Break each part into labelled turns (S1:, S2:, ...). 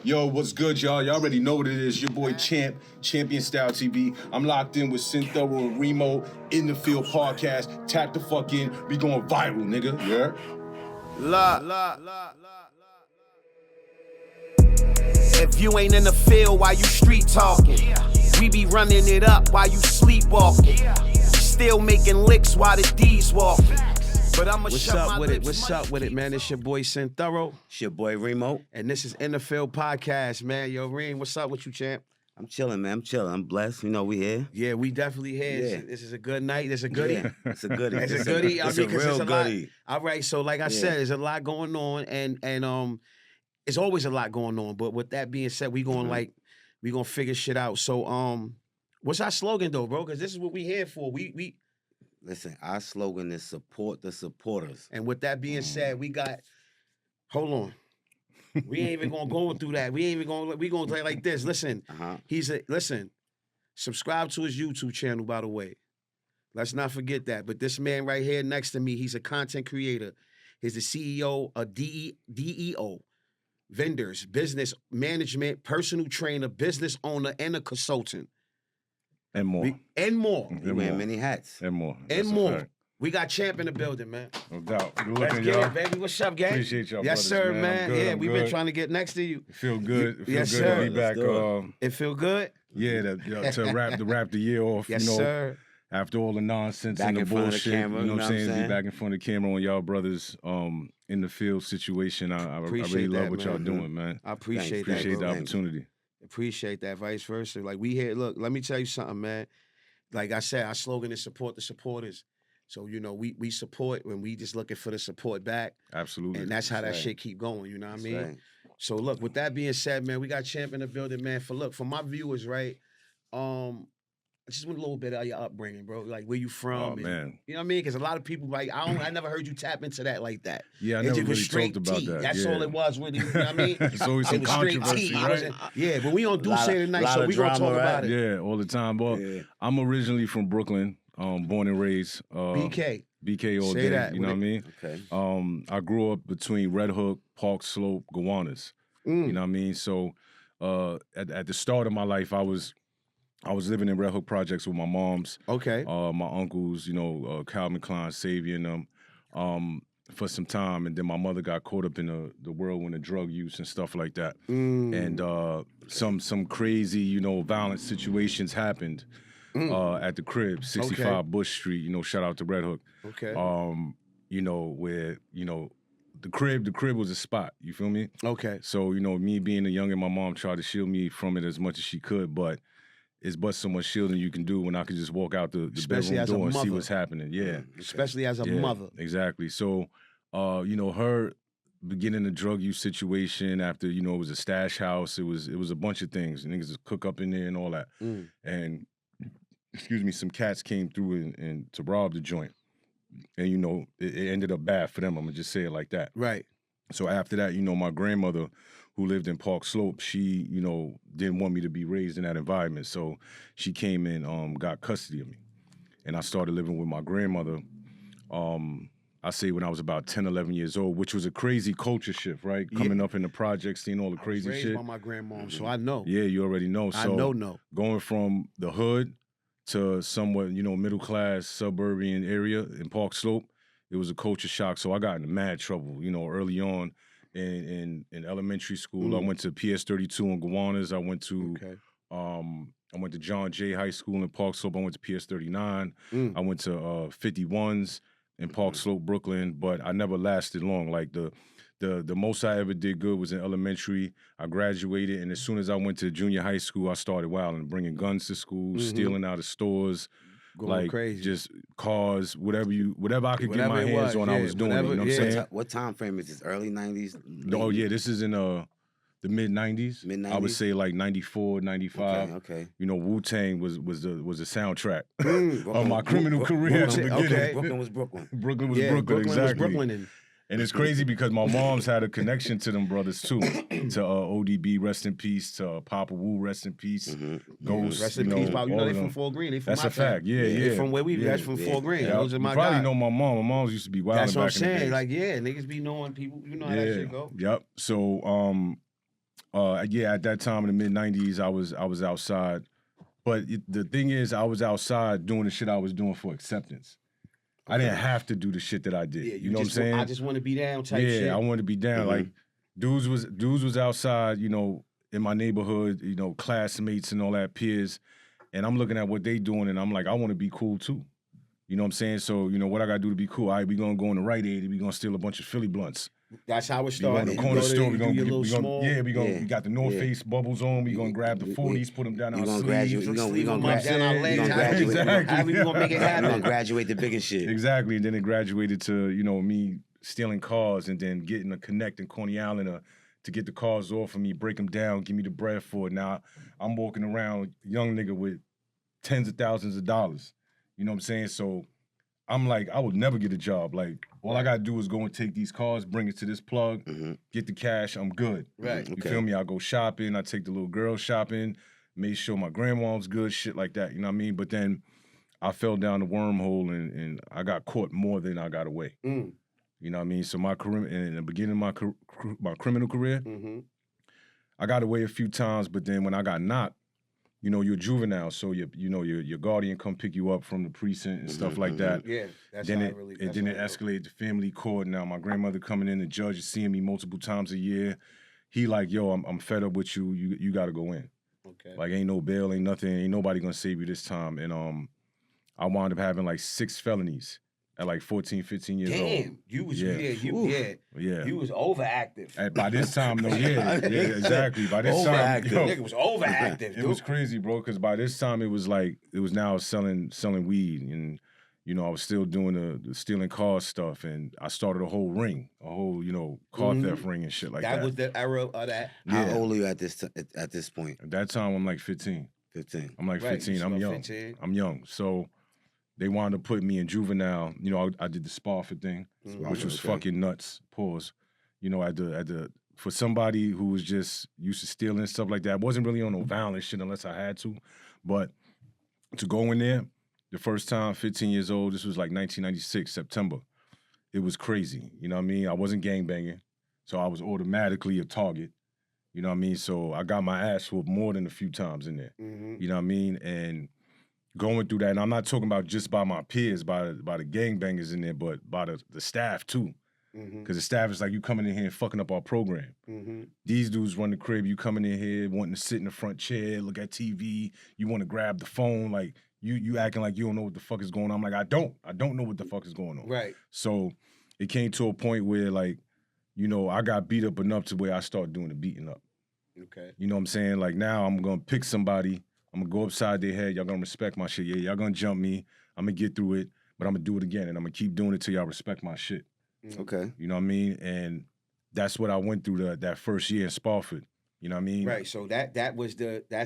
S1: Yo, what's good, y'all? Y'all already know what it is. Your boy Champ, Champion Style TV. I'm locked in with Synthoro and Remo in the Field podcast. Tap the fuck in. We going viral, nigga. Yeah?
S2: If you ain't in the field while you street talking, we be running it up while you sleepwalking. Still making licks while the D's walking. But I'ma
S3: What's
S2: shut
S3: up
S2: my
S3: with it?
S2: lips,
S3: What's
S2: my
S3: up with it, man? It's your boy Synthoro,
S4: It's your boy Remo.
S3: and this is In the Field podcast, man. Yo, Reem, what's up with you, champ?
S4: I'm chilling, man. I'm chilling. I'm blessed. You know, we here.
S3: Yeah, we definitely here.
S4: Yeah.
S3: This is a good night. This is a goodie.
S4: Yeah, it's a goodie.
S3: It's a goodie.
S4: It's
S3: I mean,
S4: a
S3: 'cause
S4: real
S3: it's a lot.
S4: goodie.
S3: All right, so like I said, there's a lot going on, and it's always a lot going on. But with that being said, we going we gonna figure shit out. So what's our slogan though, bro? Because this is what we here for. We
S4: Listen, our slogan is support the supporters.
S3: and with that being said, we got. Hold on. We ain't even gonna go through that. We ain't even gonna. We gonna play like this. Listen, listen. Subscribe to his YouTube channel, by the way. Let's not forget that. But this man right here next to me, he's a content creator. He's the CEO of DEO, vendors, business management, personal trainer, business owner, and a consultant.
S5: And more.
S3: And more.
S4: We wear many hats.
S5: And more.
S3: And
S5: That's a
S3: more.
S5: fact.
S3: We got Champ in the building, man.
S5: No doubt. Good
S3: Let's
S5: looking,
S3: get
S5: y'all.
S3: it, baby. What's up, gang?
S5: Appreciate y'all,
S3: Yes,
S5: brothers,
S3: sir,
S5: man.
S3: man.
S5: I'm good,
S3: Yeah,
S5: I'm
S3: we've been
S5: good.
S3: trying to get next to you.
S5: Feel good. Feel
S3: Yes,
S5: good
S3: sir.
S5: to be back.
S4: Let's do
S3: It feel good?
S5: To wrap the year off,
S3: Yes,
S5: you know,
S3: sir.
S5: after all the nonsense
S4: Back
S5: and the
S4: in front of the
S5: bullshit.
S4: camera,
S5: you know what I'm saying? Be
S4: saying?
S5: back in front of the camera on y'all brothers in the field situation. I
S3: Appreciate
S5: really
S3: that,
S5: love what y'all
S3: man.
S5: doing, man.
S3: I appreciate
S4: Thanks,
S3: that,
S5: Appreciate
S3: bro.
S5: the opportunity.
S3: Appreciate that, vice versa. Like we here, look, let me tell you something, man. Like I said, our slogan is support the supporters. So, you know, we support when we just looking for the support back.
S5: Absolutely.
S3: And that's how that
S4: right.
S3: shit keep going, you know what I
S4: That's
S3: mean?
S4: right.
S3: So look, with that being said, man, we got Champ in the building, man. For my viewers, right? I just want a little bit of your upbringing, bro. Like where you from.
S5: Oh,
S3: and-
S5: man.
S3: You know what I mean? Because a lot of people like I never heard you tap into that like that.
S5: Yeah, I
S3: It
S5: never
S3: just was
S5: really
S3: straight
S5: talked about
S3: tea.
S5: that.
S3: That's
S5: yeah.
S3: all it was, really. You know what I mean?
S5: It's always some
S3: It was straight
S5: controversy,
S3: tea.
S5: right?
S3: Yeah, but we don't do
S4: Lot
S3: say
S4: of-
S3: tonight,
S4: lot
S3: so
S4: of
S3: we gonna
S4: drama,
S3: talk
S4: right?
S3: about it.
S5: Yeah, all the time. Well,
S4: Yeah.
S5: I'm originally from Brooklyn, born and raised.
S3: BK.
S5: BK all
S3: Say
S5: day.
S3: that.
S5: You know what I mean?
S4: Okay.
S5: I grew up between Red Hook, Park Slope, Gowanus.
S3: Mm.
S5: You know what I mean? So at the start of my life, I was living in Red Hook projects with my moms,
S3: Okay.
S5: my uncles, you know, Calvin Klein, Xavier, and them, for some time, and then my mother got caught up in the whirlwind of drug use and stuff like that, and some crazy, you know, violent situations happened at the crib, 65
S3: Okay.
S5: Bush Street. You know, shout out to Red Hook.
S3: Okay.
S5: You know, where, you know, the crib was a spot, you feel me?
S3: Okay.
S5: So, you know, me being a youngin', my mom tried to shield me from it as much as she could, but it's but so much shielding you can do when I could just walk out the
S3: Especially
S5: bedroom
S3: as a
S5: door and see
S3: mother.
S5: what's happening. Yeah.
S3: Especially as a
S5: Yeah,
S3: mother.
S5: Exactly. So, you know, her beginning the drug use situation after, you know, it was a stash house, it was a bunch of things. Niggas just cook up in there and all that. And excuse me, some cats came through and to rob the joint. And, you know, it ended up bad for them. I'm gonna just say it like that.
S3: Right.
S5: So after that, you know, my grandmother, who lived in Park Slope, she, you know, didn't want me to be raised in that environment. So she came and got custody of me. And I started living with my grandmother, I say when I was about 10, 11 years old, which was a crazy culture shift, right?
S3: Yeah.
S5: Coming up in the projects, seeing all the
S3: I was
S5: crazy
S3: raised
S5: shit.
S3: by my grandmom, so I know.
S5: Yeah, you already know.
S3: I
S5: So
S3: know.
S5: going from the hood to somewhat, you know, middle class suburban area in Park Slope, it was a culture shock. So I got into mad trouble, you know, early on in elementary school. I went to PS32 in Gowanus. I went to John Jay High School in Park Slope. I went to PS39. I went to 51s in Park Slope, Brooklyn, but I never lasted long. Like the most I ever did good was in elementary. I graduated, and as soon as I went to junior high school, I started wilding, bringing guns to school, stealing out of stores,
S3: Going
S5: like
S3: crazy.
S5: just cars, whatever I could
S3: Whatever
S5: get my
S3: it
S5: hands
S3: was,
S5: on, I
S3: yeah,
S5: was doing it. You know what I'm
S3: whatever-
S5: saying?
S4: What time frame is this? Early 90s?
S5: Oh yeah, this is in the mid 90s. I would
S4: Mid-90s?
S5: say like 94, 95.
S4: Okay.
S5: You know, Wu-Tang was the soundtrack
S3: Mm.
S5: of my criminal career. at the
S3: Wu-Tang,
S5: beginning.
S3: okay.
S4: Brooklyn was Brooklyn.
S5: Brooklyn was
S3: Yeah,
S5: Brooklyn, exactly.
S3: was Brooklyn.
S5: And it's crazy because my mom's had a connection to them brothers too. To ODB, rest in peace. To Papa Wu, rest in peace. Ghost,
S3: Rest in
S5: you
S3: peace,
S5: know,
S3: Pop. You know
S5: all
S3: they
S5: of
S3: from
S5: them.
S3: Fort Green. They from
S5: That's
S3: my
S5: a fact.
S3: town.
S5: Yeah,
S3: They
S5: yeah.
S3: from where we.
S5: Yeah,
S3: That's from
S4: yeah.
S3: Fort Green.
S5: Yeah,
S3: Those are
S5: you
S3: my
S5: probably
S3: guys.
S5: know my mom. My mom's used to be wild
S3: That's what I'm
S5: back in the
S3: saying.
S5: days.
S3: Like, yeah, niggas be knowing people. You know how that shit go.
S5: Yep. So Yeah, at that time in the mid-90s, I was outside. But the thing is, I was outside doing the shit I was doing for acceptance. I didn't have to do the shit that I did.
S3: Yeah,
S5: you know what I'm saying?
S3: I just want to be down type shit.
S5: Yeah, I wanted to be down. Like dudes was outside, in my neighborhood, classmates and all that, peers, and I'm looking at what they doing, and I'm like, I want to be cool too. You know what I'm saying? So, what I gotta do to be cool? All right, we gonna go in the Rite Aid, we gonna steal a bunch of Philly blunts.
S3: That's how it
S5: We
S3: started.
S5: go to the corner store, we
S4: Yeah.
S5: got the North Face bubbles on, we gonna grab the 40s, put them down our
S4: gonna
S5: sleeves.
S4: graduate. We gonna
S3: down our legs.
S4: we gonna graduate.
S5: Exactly.
S3: How we gonna make it
S4: We gonna
S3: happen?
S4: graduate the big and shit.
S5: Exactly, and then it graduated to me stealing cars and then getting a connect in Coney Island to get the cars off of me, break them down, give me the bread for it. Now I'm walking around, young nigga with tens of thousands of dollars. You know what I'm saying? So I'm like, I would never get a job. Like, all I gotta do is go and take these cars, bring it to this plug, get the cash, I'm good.
S3: Right.
S5: You feel me? I go shopping, I take the little girl shopping, made sure my grandma was good, shit like that. You know what I mean? But then I fell down the wormhole and I got caught more than I got away.
S3: Mm.
S5: You know what I mean? So my career, in the beginning of my criminal career, I got away a few times, but then when I got knocked, you're a juvenile, so your guardian come pick you up from the precinct and stuff like that.
S3: Yeah, that's
S5: Then
S3: how
S5: it,
S3: really.
S5: and then it escalated to family court. Now my grandmother coming in, the judge is seeing me multiple times a year. He like, yo, I'm fed up with you. You got to go in.
S3: Okay.
S5: Like, ain't no bail, ain't nothing, ain't nobody gonna save you this time. And I wound up having like 6 felonies at like 14, 15 years old.
S3: Damn, you was
S5: Yeah.
S3: yeah, you was overactive.
S5: By this time, though, yeah, exactly. By this time,
S3: Nigga was overactive.
S5: it
S3: dude.
S5: was crazy, bro. Because by this time, it was now selling weed, and I was still doing the stealing car stuff, and I started a whole ring, car theft ring and shit like that.
S3: That was the era of that.
S4: How old are you at this point?
S5: At that time, I'm like 15.
S4: 15.
S5: I'm like
S3: Right,
S5: 15.
S3: you
S5: I'm
S3: about
S5: young.
S3: 15.
S5: I'm young. So they wound up putting me in juvenile. I did the Spofford thing, which was fucking nuts. Pause. For somebody who was just used to stealing and stuff like that, I wasn't really on no violent shit unless I had to. But to go in there, the first time, 15 years old, this was like 1996, September. It was crazy. You know what I mean? I wasn't gangbanging, so I was automatically a target. You know what I mean? So I got my ass whooped more than a few times in there. You know what I mean? And going through that, and I'm not talking about just by my peers, by the gangbangers in there, but by the staff too. Because the staff is like, you coming in here and fucking up our program. These dudes run the crib, you coming in here wanting to sit in the front chair, look at TV, you want to grab the phone, like you acting like you don't know what the fuck is going on. I'm like, I don't know what the fuck is going on.
S3: Right.
S5: So it came to a point where like, I got beat up enough to where I started doing the beating up.
S3: Okay.
S5: You know what I'm saying? Like now I'm gonna pick somebody, I'm gonna go upside their head, y'all gonna respect my shit. Yeah, y'all gonna jump me, I'm gonna get through it, but I'm gonna do it again and I'm gonna keep doing it till y'all respect my shit.
S4: Okay.
S5: You know what I mean? And that's what I went through that first year in Spofford. You know what I mean?
S3: Right. So that's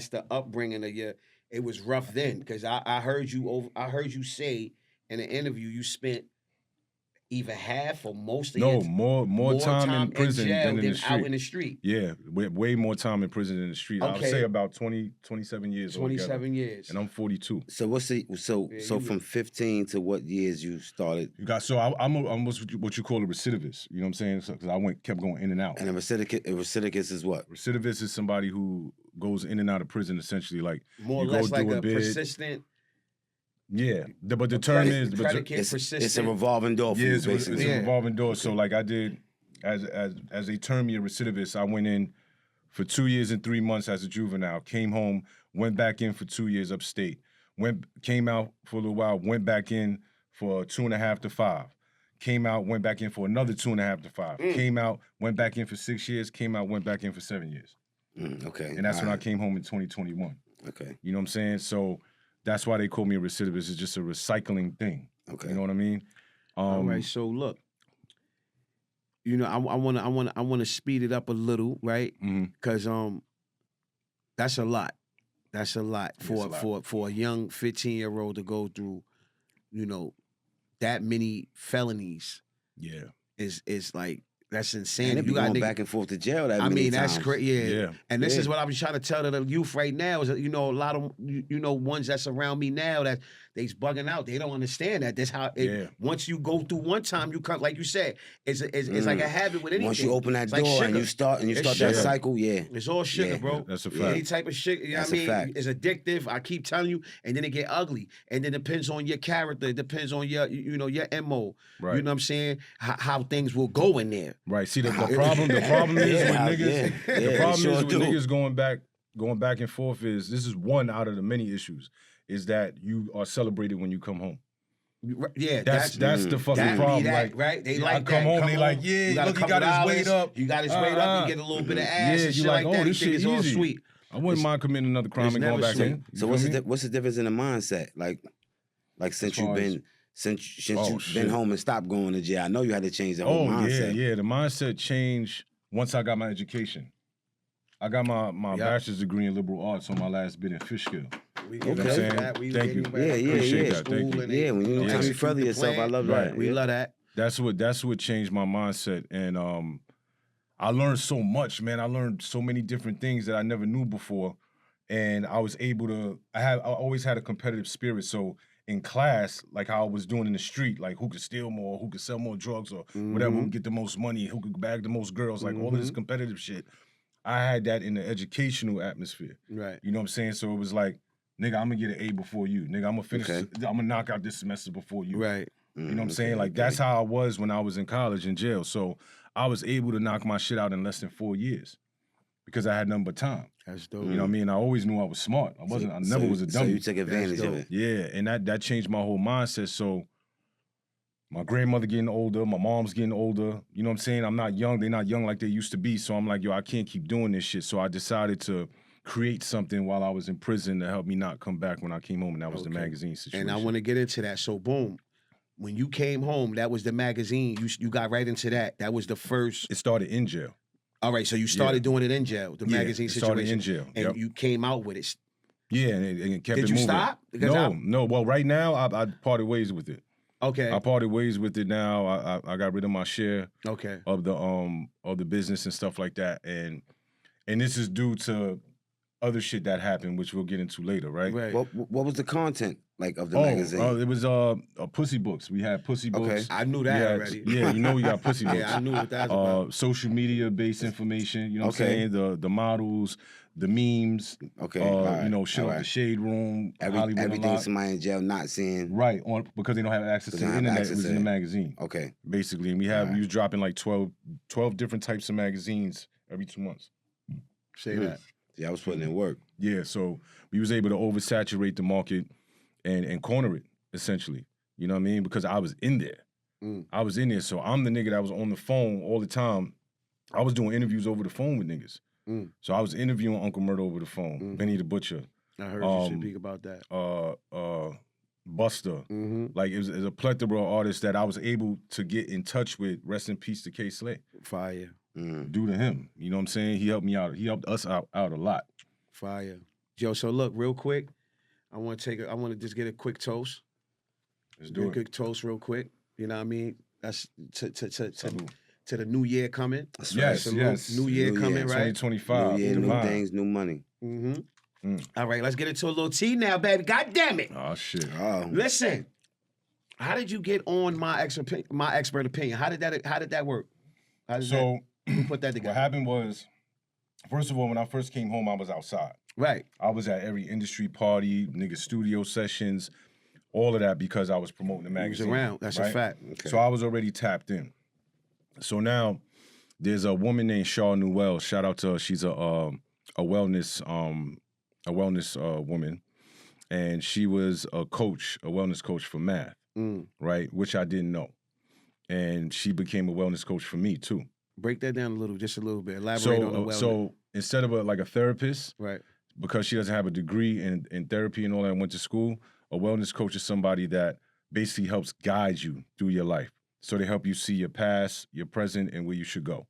S3: the upbringing of your. It was rough then because I heard you say in an interview you spent either half or most of your
S5: more time in prison
S3: jail
S5: than in the street.
S3: out in the street.
S5: Yeah, way more time in prison than in the street. I would
S3: Okay.
S5: say about 27 years.
S3: 27
S5: altogether.
S3: years.
S5: And I'm 42.
S4: So what's the
S3: you
S4: from 15 to what years you started?
S5: I'm almost what you call a recidivist. You know what I'm saying? Because I kept going in and out.
S4: And a recidivist is what?
S5: Recidivist is somebody who goes in and out of prison essentially. Like
S3: More or
S5: you
S3: less
S5: go
S3: like
S5: do
S3: a
S5: bid.
S3: persistent.
S5: Yeah, but the term is
S3: persistent.
S4: It's a revolving door for you,
S5: it's
S4: basically.
S5: a revolving door. So like I did, as they term me a recidivist, I went in for 2 years and 3 months as a juvenile. Came home, went back in for 2 years upstate. Came out for a little while, went back in for 2.5 to 5. Came out, went back in for another 2.5 to 5. Came out, went back in for 6 years. Came out, went back in for 7 years.
S4: Okay.
S5: And that's when I came home in 2021.
S4: Okay.
S5: You know what I'm saying? So that's why they call me a recidivist. It's just a recycling thing.
S4: Okay.
S5: You know what I mean?
S3: All right. So look, I want to speed it up a little, right? Because that's a lot. That's a lot for a young 15-year-old to go through. That many felonies.
S5: Yeah.
S3: Is like That's insane.
S4: And they
S3: You
S4: be
S3: got
S4: going
S3: niggas-
S4: back and forth to jail that
S3: I
S4: many
S3: mean, that's
S4: times.
S3: crazy.
S5: Yeah.
S3: And this
S4: Yeah.
S3: is what I was trying to tell to the youth right now is that, a lot of, ones that's around me now that they's bugging out. They don't understand that. That's how
S5: Yeah.
S3: once you go through one time, you come, like you said, it's like a habit with anything.
S4: Once you open that
S3: It's like
S4: door and
S3: sugar.
S4: you start
S3: It's
S4: that
S3: sugar.
S4: cycle, yeah.
S3: It's all sugar,
S4: Yeah.
S3: bro.
S5: That's a
S3: Any
S5: fact.
S3: type of sugar, you know
S4: That's
S3: what I
S4: a
S3: mean?
S4: fact.
S3: It's addictive. I keep telling you, and then it get ugly. And then it depends on your character. It depends on your, your MO.
S5: Right.
S3: You know what I'm saying? How things will go in there.
S5: Right. See, the problem is
S4: Yeah,
S5: with niggas.
S4: yeah.
S5: The
S4: Yeah,
S5: problem
S4: sure
S5: is with
S4: do.
S5: niggas going back and forth. This is one out of the many issues. Is that you are celebrated when you come home.
S3: Yeah,
S5: That's the fucking
S3: that be
S5: problem.
S3: that,
S5: Like,
S3: right? They
S5: yeah,
S3: like
S5: I come
S3: that.
S5: home, they like, yeah,
S3: you got a
S5: look, he
S3: couple
S5: got his
S3: dollars,
S5: weight up.
S3: You got his weight up. You get a little bit of ass
S5: Yeah,
S3: and
S5: you
S3: shit
S5: like,
S3: like
S5: oh,
S3: that. You
S5: this
S3: think
S5: shit
S3: it's all
S5: easy.
S3: sweet.
S5: I wouldn't mind committing another crime
S3: it's
S5: and going
S3: never
S5: back
S3: sweet.
S5: in.
S4: So what's the difference in the mindset? Like since
S5: As far
S4: you've
S5: as-
S4: been since
S5: Oh,
S4: you've
S5: shit.
S4: been home and stopped going to jail, I know you had to change the whole mindset.
S5: yeah. The mindset changed once I got my education. I got my bachelor's degree in liberal arts on my last bit in Fishkill.
S3: We
S4: Okay.
S3: get ready for
S5: Saying,
S3: that. We
S5: thank
S3: getting
S5: you.
S3: ready
S4: Yeah,
S3: to
S4: yeah,
S5: Appreciate
S4: yeah.
S5: that. Thank you.
S3: and
S4: Yeah, when you time you
S3: execute
S4: further
S3: the
S4: yourself, I
S3: plan.
S4: love
S5: Right.
S4: that.
S3: We
S4: yeah.
S3: love that.
S5: That's what changed my mindset, and I learned so much, man. I learned so many different things that I never knew before, and I was able to. I always had a competitive spirit, so in class, like how I was doing in the street, like who could steal more, who could sell more drugs, or whatever, who could get the most money, who could bag the most girls, like all of this competitive shit. I had that in the educational atmosphere.
S3: Right.
S5: You know what I'm saying? So it was like, nigga, I'm gonna get an A before you. Nigga, I'm gonna finish.
S4: Okay.
S5: I'm gonna knock out this semester before you.
S3: Right.
S5: You know what I'm saying? Like that's how I was when I was in college in jail. So I was able to knock my shit out in less than 4 years because I had nothing but time.
S3: That's dope.
S5: You know what I mean? I always knew I was smart. I never was a dummy.
S4: So you took advantage of
S3: dope.
S4: it.
S5: Yeah, and that changed my whole mindset. So my grandmother getting older, my mom's getting older. You know what I'm saying? I'm not young. They're not young like they used to be. So I'm like, yo, I can't keep doing this shit. So I decided to create something while I was in prison to help me not come back when I came home, and that was the
S3: Okay.
S5: magazine situation.
S3: And I want to get into that. So boom. When you came home, that was the magazine. You got right into that. That was the first.
S5: It started in jail.
S3: All right, so you started doing it in jail, the
S5: Yeah,
S3: magazine
S5: it started
S3: situation.
S5: in jail,
S3: And
S5: yep.
S3: you came out with it.
S5: Yeah, and it kept
S3: Did
S5: it
S3: you
S5: moving.
S3: stop? Because
S5: No. Well, right now I parted ways with it.
S3: Okay.
S5: I parted ways with it now. I got rid of my share
S3: Okay.
S5: of the business and stuff like that, and this is due to other shit that happened, which we'll get into later, right?
S3: Right.
S4: What was the content like of the magazine?
S5: it was pussy books. We had pussy books.
S4: Okay.
S3: I knew
S5: We
S3: that
S5: had-
S3: already.
S5: Yeah, you know we got pussy books.
S3: Yeah, I knew what that was about.
S5: Social media based information. You know what I'm
S4: Okay.
S5: saying? The models, the memes.
S4: Okay, all right,
S5: You know, shit
S4: all
S5: off the
S4: right.
S5: shade room. Hollywood
S4: Everything
S5: Unlocked.
S4: somebody in jail not seeing.
S5: Right, because they don't have access to
S4: They
S5: the
S4: don't have
S5: internet.
S4: access
S5: It was
S4: to
S5: in the
S4: it.
S5: magazine,
S4: Okay.
S5: basically. And we was dropping like 12 different types of magazines every 2 months.
S3: Say that.
S4: Yeah, I was putting in work.
S5: Yeah, so we was able to oversaturate the market and corner it, essentially. You know what I mean? Because I was in there. I was in there. So I'm the nigga that was on the phone all the time. I was doing interviews over the phone with niggas. So I was interviewing Uncle Murder over the phone, Benny the Butcher,
S3: I heard you speak about that.
S5: Buster. Like it was a plethora of artists that I was able to get in touch with. Rest in peace to K Slay.
S3: Fire.
S5: Due to him. You know what I'm saying? He helped me out. He helped us out a lot.
S3: Fire. Joe, so look, real quick, I want to just get a quick toast.
S5: Let's
S3: Do
S5: do
S3: a
S5: it.
S3: quick toast real quick. You know what I mean? That's to
S5: Salute.
S3: the new year coming.
S4: That's
S5: Yes,
S4: right.
S5: yes.
S3: New year
S4: New
S3: coming,
S4: year,
S3: right?
S5: 2025.
S4: New year, new
S5: Divine.
S4: things, new money.
S3: All right, let's get into a little tea now, baby. God damn it.
S5: Oh shit.
S4: Oh,
S3: Listen, how did you get on my expert opinion? How did that work? How did
S5: So
S3: who put that
S5: what
S3: together?
S5: happened was, first of all, when I first came home, I was outside.
S3: Right.
S5: I was at every industry party, nigga studio sessions, all of that because I was promoting the
S3: He was
S5: magazine.
S3: around. That's a
S5: right?
S3: fact.
S5: So I was already tapped in. So there's a woman named Shaw Newell. Shout out to her. She's a wellness woman, and she was a wellness coach for math, right? Which I didn't know, and she became a wellness coach for me too.
S3: Break that down just a little bit. Elaborate on the wellness.
S5: So instead of like a therapist,
S3: right.
S5: because she doesn't have a degree in therapy and all that, went to school, a wellness coach is somebody that basically helps guide you through your life. So they help you see your past, your present, and where you should go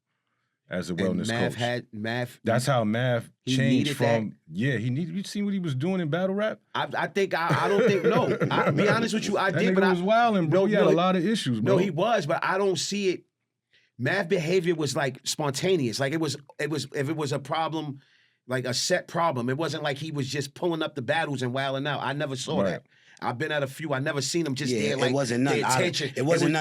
S5: as a wellness
S3: Math
S5: coach.
S3: had math.
S5: That's how Math
S3: He
S5: changed
S3: needed
S5: from, you seen what he was doing in battle rap?
S3: I think I don't think no. I'll be honest with you, I
S5: That
S3: did,
S5: nigga
S3: but
S5: was wilding, bro. He had a lot of issues, bro.
S3: No, he was, but I don't see it Mav behavior was like spontaneous. Like it was if it was a problem, like a set problem. It wasn't like he was just pulling up the battles and wilding out. I never saw that. I've been at a few. I never seen him just there. Like
S4: it wasn't nothing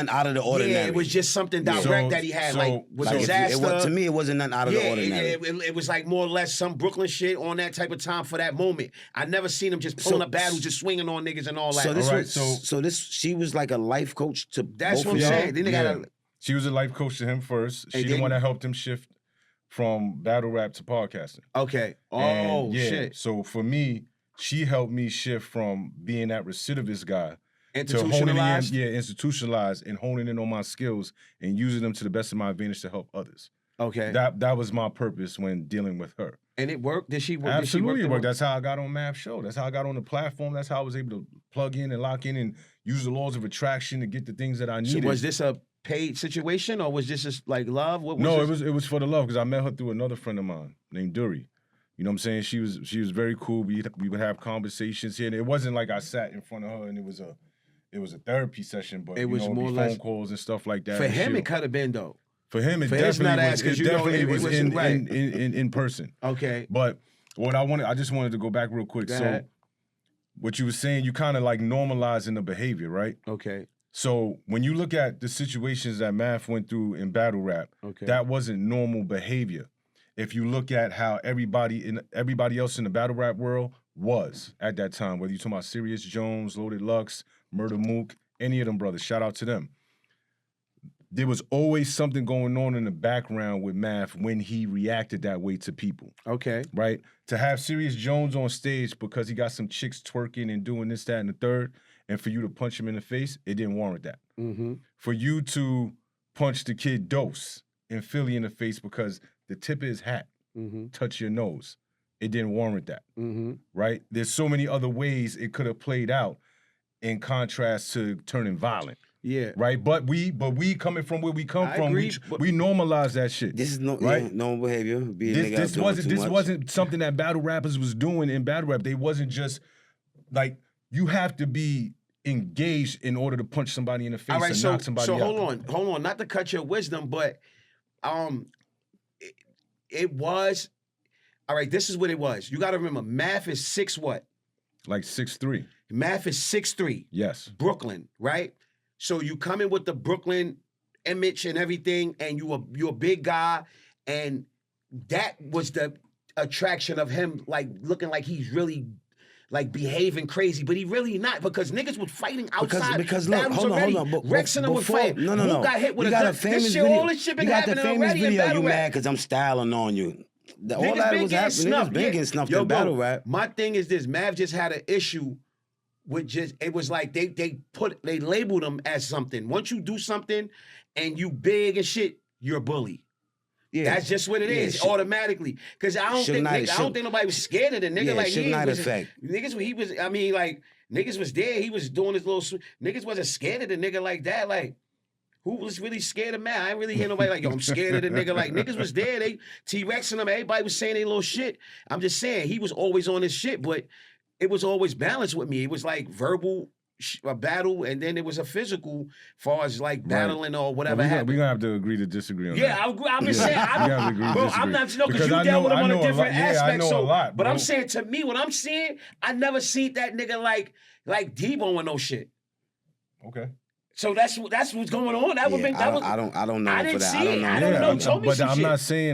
S4: out of the ordinary.
S3: Yeah, it was just something direct that he had, with disaster.
S4: To me, it wasn't nothing out of the ordinary.
S3: It was like more or less some Brooklyn shit on that type of time for that moment. I never seen him just pulling up battles, just swinging on niggas and all that.
S4: She was like a life coach to.
S3: That's what I'm saying. Then they got
S5: She was a life coach to him first. She the one that helped him shift from battle rap to podcasting.
S3: Okay. Oh, shit.
S5: So for me, she helped me shift from being that recidivist guy
S3: institutionalized?
S5: to institutionalized and honing in on my skills and using them to the best of my advantage to help others.
S3: Okay.
S5: That was my purpose when dealing with her.
S3: And it worked? Did she work?
S5: Absolutely worked. That's how I got on Mav's show. That's how I got on the platform. That's how I was able to plug in and lock in and use the laws of attraction to get the things that I needed.
S3: So was this a paid situation or was this just like love? What was
S5: no,
S3: this?
S5: it was for the love because I met her through another friend of mine named Dury. You know what I'm saying? She was very cool. We would have conversations here. And it wasn't like I sat in front of her and it was a therapy session, but
S3: it was more or less
S5: phone calls and stuff like that.
S3: For him, it could have been though.
S5: For him, it definitely was in
S3: right.
S5: in person.
S3: Okay.
S5: But I just wanted to go back real quick. So what you were saying, you kind of like normalizing the behavior, right?
S3: Okay.
S5: So when you look at the situations that Math went through in battle rap, that wasn't normal behavior. If you look at how everybody else in the battle rap world was at that time, whether you're talking about Sirius Jones, Loaded Lux, Murder Mook, any of them brothers, shout out to them. There was always something going on in the background with Math when he reacted that way to people.
S3: Okay.
S5: Right? To have Sirius Jones on stage because he got some chicks twerking and doing this, that, and the third, and for you to punch him in the face, it didn't warrant that.
S3: Mm-hmm.
S5: For you to punch the kid Dose in Philly in the face because the tip of his hat touch your nose, it didn't warrant that.
S3: Mm-hmm.
S5: Right? There's so many other ways it could have played out in contrast to turning violent.
S3: Yeah.
S5: Right? But we coming from where we come from,
S3: agree,
S5: we normalize that shit.
S4: This is
S5: right?
S4: normal behavior.
S5: This wasn't something that battle rappers was doing in battle rap. They wasn't just like you have to be engaged in order to punch somebody in the face and knock somebody out.
S3: So hold on. Not to cut your wisdom, but it was all right. This is what it was. You got to remember, Math is 6 what?
S5: Like 6'3".
S3: Math is 6'3".
S5: Yes.
S3: Brooklyn, right? So you come in with the Brooklyn image and everything, and you're a big guy, and that was the attraction of him, like looking like he's really like behaving crazy, but he really not because niggas was fighting outside.
S4: Because look, hold on.
S3: Rex and them was fighting.
S4: No.
S3: Who got hit with a gun? This shit, all this shit been happening already in battle rap.
S4: You got the famous video. You mad because I'm styling on you. All that was happening. Niggas been getting snuffed in battle rap.
S3: My thing is this: Mav just had an issue with it was like they labeled him as something. Once you do something and you big and shit, you're a bully. Yeah. That's just what it is automatically. Because I don't think nobody was scared of the nigga. Like niggas was there. He was doing his little. Niggas wasn't scared of the nigga like that. Like who was really scared of Matt? I ain't really hear nobody like, yo, I'm scared of the nigga. Like niggas was there. They T-Rex and them. Everybody was saying they little shit. I'm just saying he was always on his shit, but it was always balanced with me. It was like verbal. A battle, and then it was a physical, far as like battling or whatever happened.
S5: We're gonna have to agree to disagree on that.
S3: Yeah, I'm just saying. I'm not because you dealt with him on a different aspect.
S5: I know a lot,
S3: but I'm saying to me, what I'm seeing, I never seen that nigga like Debo and no shit.
S5: Okay.
S3: So that's what's going on.
S4: I don't know.
S3: I didn't see it.
S4: I
S3: don't know. Told me
S5: but
S3: some
S5: I'm
S3: shit.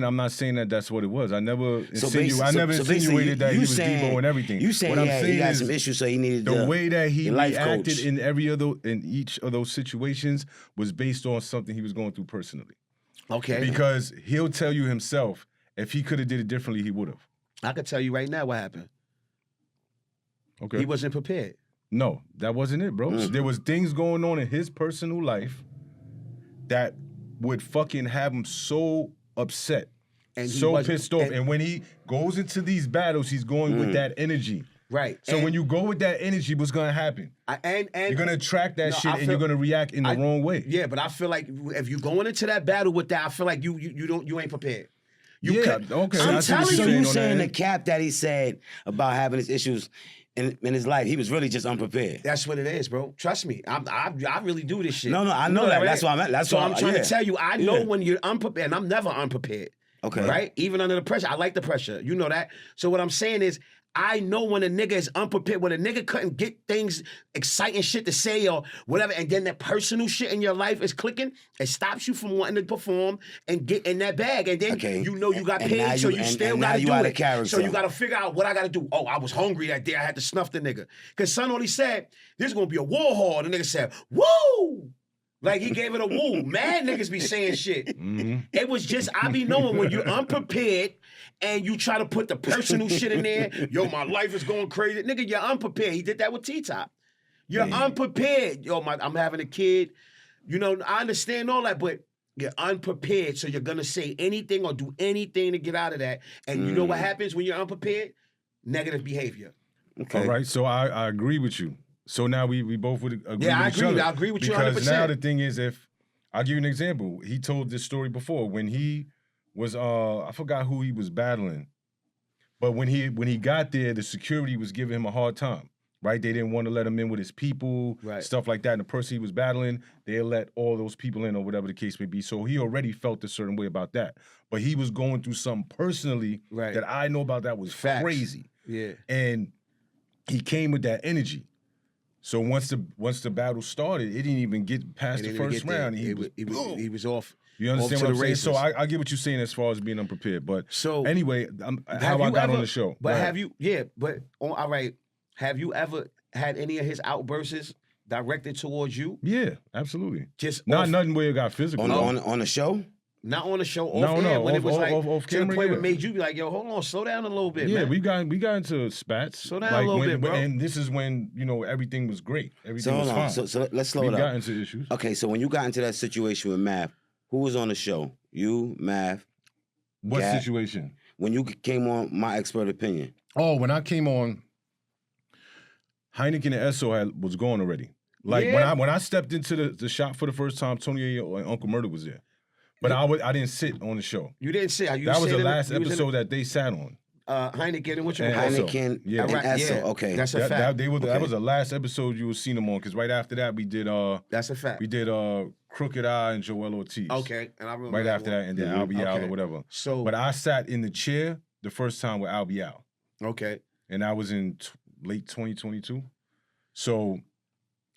S5: not saying that that's what it was. I never insinuated that he was Debo and everything.
S4: You saying he got some issues, so he needed
S5: the way that he reacted
S4: coach.
S5: in each of those situations was based on something he was going through personally.
S3: Okay.
S5: Because he'll tell you himself, if he could have did it differently, he would have.
S3: I could tell you right now what happened.
S5: Okay.
S3: He wasn't prepared.
S5: No, that wasn't it, bro. There was things going on in his personal life that would fucking have him so upset, and so pissed off. And when he goes into these battles, he's going with that energy.
S3: Right.
S5: So when you go with that energy, what's gonna happen? You're gonna attract that shit, and you're gonna react in the wrong way.
S3: Yeah, but I feel like if you're going into that battle with that, I feel like you ain't prepared.
S5: Okay.
S4: I'm telling you, saying the cap that he said about having his issues. in his life, he was really just unprepared.
S3: That's what it is, bro. Trust me. I really do this shit.
S4: No, I know
S3: You
S4: that.
S3: right?
S4: That's why I'm.
S3: So I'm trying
S4: yeah.
S3: to tell you, I know
S4: Yeah.
S3: when you're unprepared, and I'm never unprepared.
S4: Okay.
S3: Right? Even under the pressure. I like the pressure. You know that. So what I'm saying is, I know when a nigga is unprepared, when a nigga couldn't get things, exciting shit to say or whatever, and then that personal shit in your life is clicking, it stops you from wanting to perform and get in that bag. And then
S4: Okay.
S3: you know you got
S4: And now
S3: paid, so
S4: you-
S3: you
S4: and
S3: still
S4: now
S3: got to
S4: you
S3: do
S4: out
S3: it.
S4: of character.
S3: So you got to figure out what I got to do. Oh, I was hungry that day. I had to snuff the nigga. Because son only said, this is going to be a war hall. The nigga said, woo! Like he gave it a woo. Mad niggas be saying shit. It was just, I be knowing when you're unprepared and you try to put the personal shit in there, yo, my life is going crazy. Nigga, you're unprepared. He did that with T-Top. You're unprepared. Yo, I'm having a kid. You know, I understand all that, but you're unprepared, so you're gonna say anything or do anything to get out of that. And you know what happens when you're unprepared? Negative behavior.
S4: Okay.
S5: All right, so I agree with you. So now we both would agree
S3: Yeah, I
S5: with each
S3: agree.
S5: other.
S3: I agree with you
S5: Because
S3: 100%.
S5: now the thing is, if I'll give you an example. He told this story before when he was I forgot who he was battling. But when he got there, the security was giving him a hard time. Right? They didn't want to let him in with his people, stuff like that. And the person he was battling, they let all those people in or whatever the case may be. So he already felt a certain way about that. But he was going through something personally that I know about that was crazy.
S3: Yeah.
S5: And he came with that energy. So once the battle started, it didn't even get past the first round.
S3: He was off.
S5: You understand
S3: off
S5: what
S3: to
S5: I'm
S3: the
S5: saying? So
S3: races.
S5: I get what you're saying as far as being unprepared. But
S3: So
S5: anyway, how I got on the show.
S3: But
S5: Go ahead.
S3: have you? Yeah. But all right. Have you ever had any of his outbursts directed towards you?
S5: Yeah, absolutely.
S3: Just
S5: Not
S3: off-
S5: nothing where it got physical.
S4: On the show?
S3: Not on the show, off
S5: No,
S3: air,
S5: no,
S3: when it
S5: off-
S3: was
S5: off-
S3: like
S5: off
S3: to the
S5: camera,
S3: point where
S5: yeah.
S3: it made you be like, yo, hold on, slow down a little bit,
S5: Yeah,
S3: man.
S5: we got into spats.
S3: Slow down a little bit, bro.
S5: And this is when everything was great. Everything
S4: So
S5: was
S4: hold on.
S5: fine.
S4: So let's slow
S5: we
S4: it up.
S5: got into issues.
S4: Okay, so when you got into that situation with Mav, who was on the show? You, Mav.
S5: What
S4: Gat.
S5: situation?
S4: When you came on My Expert Opinion.
S5: Oh, when I came on, Heineken and Esso was gone already. Like when I stepped into the shop for the first time, Tony A and Uncle Murder was there. But I didn't sit on the show.
S3: You didn't say.
S5: That was the last episode that they sat on.
S3: Heineken and what you
S5: And
S3: call it?
S5: Esso.
S4: Heineken
S5: Yeah.
S4: and
S3: Right,
S4: Esso.
S3: yeah.
S4: Okay.
S3: That's a
S5: That
S3: fact.
S5: that was the last episode you would seen them on, because right after that we did
S3: That's a fact.
S5: Crooked Eye and Joel Ortiz.
S3: Okay, and I remember
S5: Right after that, and then
S3: Mhm.
S5: Albie Al
S3: Okay.
S5: or whatever.
S3: So,
S5: But I sat in the chair the first time with Albie Al.
S3: okay,
S5: And that was in late 2022. So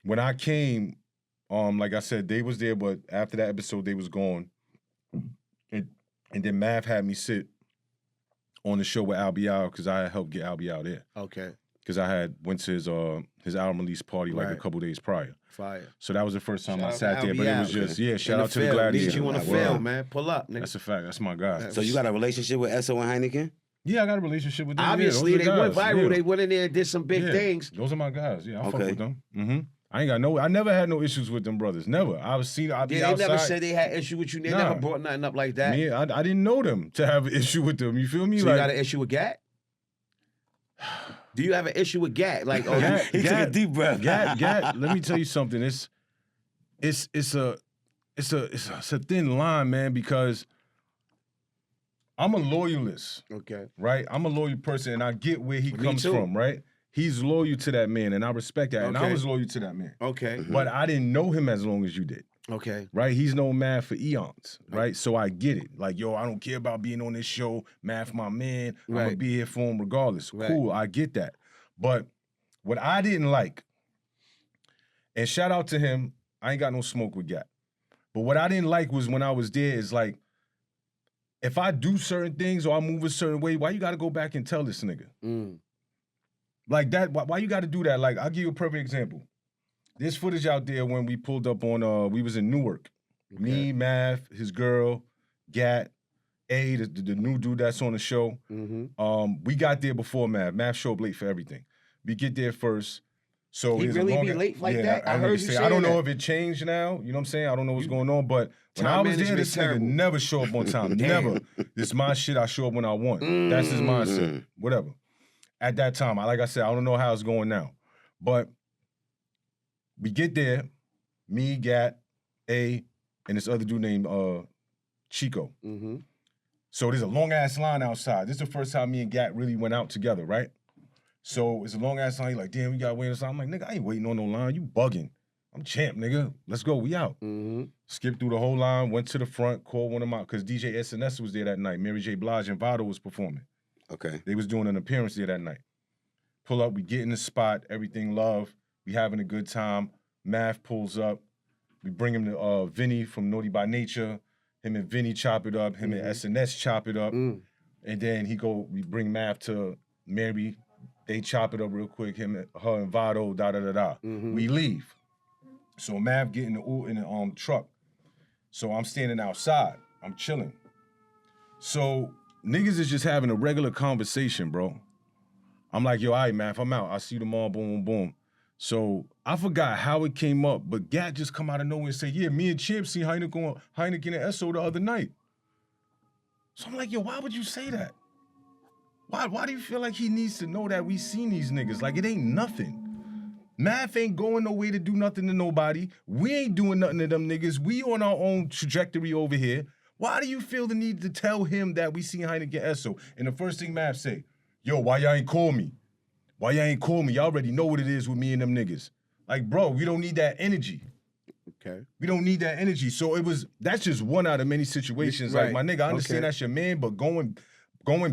S5: when I came, like I said, they was there, but after that episode, they was gone. And then Mav had me sit on the show with Albie Al because I had helped get Albie Al there.
S3: okay,
S5: Because I had went to his album release party like a
S3: Right.
S5: couple days prior.
S3: fire.
S5: So that was the first time
S3: Shout
S5: I
S3: out to
S5: sat there, but it was
S3: Albie
S5: just,
S3: Al.
S5: shout out to the
S3: field.
S5: Gladiator.
S3: Need you on the
S5: Word.
S3: field, man. Pull up, nigga.
S5: That's a fact. That's my guy.
S4: So you got a relationship with Esso and Heineken?
S5: Yeah, I got a relationship with them.
S3: Obviously,
S5: yeah,
S3: they
S5: those are
S3: went
S5: guys.
S3: viral.
S5: Yeah.
S3: They went in there and did some big
S5: Yeah,
S3: things.
S5: Those are my guys. Yeah, I fuck
S4: Okay.
S5: with them. Mm-hmm. I never had no issues with them brothers. Never. I was seen. I'd be
S3: Yeah, they
S5: outside.
S3: never said they had issue with you. They
S5: Nah.
S3: never brought nothing up like that.
S5: Me, I didn't know them to have an issue with them. You feel me?
S3: So
S5: like,
S3: you got an issue with Gat? Do you have an issue with Gat? Like, oh,
S5: Gat-
S4: He took a deep breath.
S5: Gat, let me tell you something. It's a thin line, man, because I'm a loyalist,
S3: okay.
S5: right? I'm a loyal person, and I get where he
S3: Me
S5: comes
S3: too.
S5: from, right? He's loyal to that man, and I respect that. And I
S3: Okay.
S5: was loyal to that man.
S3: Okay.
S5: But I didn't know him as long as you did.
S3: Okay.
S5: Right? He's known Mav for eons, right? So I get it. Like, yo, I don't care about being on this show. Mav, my man. I'm going to
S3: Right.
S5: be here for him regardless.
S3: Right.
S5: Cool, I get that. But what I didn't like, and shout out to him, I ain't got no smoke with Gat. But what I didn't like was when I was there is like, if I do certain things or I move a certain way, why you got to go back and tell this nigga?
S3: Mm.
S5: Like that, why you got to do that? Like, I'll give you a perfect example. There's footage out there when we pulled up on, we was in Newark. Me, Mav, his girl, Gat, A, the new dude that's on the show.
S3: Mm-hmm.
S5: We got there before Mav. Mav showed up late for everything. We get there first. So
S3: He
S5: there's a
S3: really
S5: long-
S3: be late like
S5: yeah,
S3: that? I heard you
S5: say. I don't
S3: saying
S5: know
S3: that.
S5: if it changed now. You know what I'm saying? I don't know what's going on. But when I
S3: Time
S5: was there,
S3: management
S5: this
S3: terrible.
S5: nigga never show up on time. Never. This my shit. I show up when I want. That's his mindset. Whatever. At that time, like I said, I don't know how it's going now. But we get there, me, Gat, A, and this other dude named Chico.
S3: Mm-hmm.
S5: So there's a long ass line outside. This is the first time me and Gat really went out together, right? So it's a long ass line. He like, damn, we got waiting. I'm like, nigga, I ain't waiting on no line. You bugging. I'm champ, nigga. Let's go. We out. Skipped through the whole line, went to the front, called one of my, because DJ SNS was there that night. Mary J. Blige and Vado was performing.
S4: Okay.
S5: They was doing an appearance there that night. Pull up, we get in the spot, everything love. We having a good time. Math pulls up. We bring him to Vinny from Naughty by Nature. Him and Vinny chop it up. Him and SNS chop it up. And then we bring Math to Mary. They chop it up real quick. Her and Vado, da-da-da-da. We leave. So Mav get in the truck. So I'm standing outside. I'm chilling. So niggas is just having a regular conversation, bro. I'm like, yo, all right, Mav, I'm out. I see them all, boom, boom, boom. So I forgot how it came up, but Gat just come out of nowhere and say, yeah, me and Champ see Heineken and Esso the other night. So I'm like, yo, why would you say that? Why do you feel like he needs to know that we seen these niggas? Like, it ain't nothing. Math ain't going no way to do nothing to nobody. We ain't doing nothing to them niggas. We on our own trajectory over here. Why do you feel the need to tell him that we seen Heineken Esso? And the first thing Math say, yo, why y'all ain't call me? Why y'all ain't call me? Y'all already know what it is with me and them niggas. Like, bro, we don't need that energy.
S3: Okay.
S5: We don't need that energy. So that's just one out of many situations.
S3: Right.
S5: Like, my nigga, I understand that's your man, but going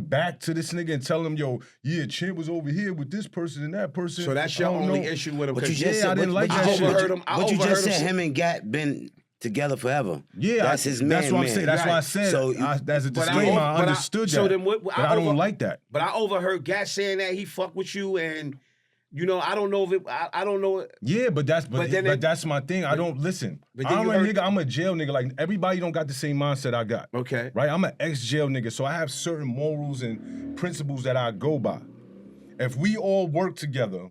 S5: back to this nigga and telling him, yo, yeah, Champ was over here with this person and that person.
S3: So that's your only issue with him.
S4: But you just
S5: I didn't like that shit.
S4: But you just said him and Gat been together forever.
S5: Yeah,
S4: that's his man.
S5: That's what I'm saying. That's why I said. So as a disclaimer, I understood that. So then but I don't like that.
S3: But I overheard Gat saying that he fucked with you, and you know, I don't know if it. I don't know.
S5: Yeah, but that's my thing. I don't listen. I'm a nigga. I'm a jail nigga. Like everybody don't got the same mindset I got.
S3: Okay.
S5: Right. I'm an ex-jail nigga, so I have certain morals and principles that I go by. If we all work together,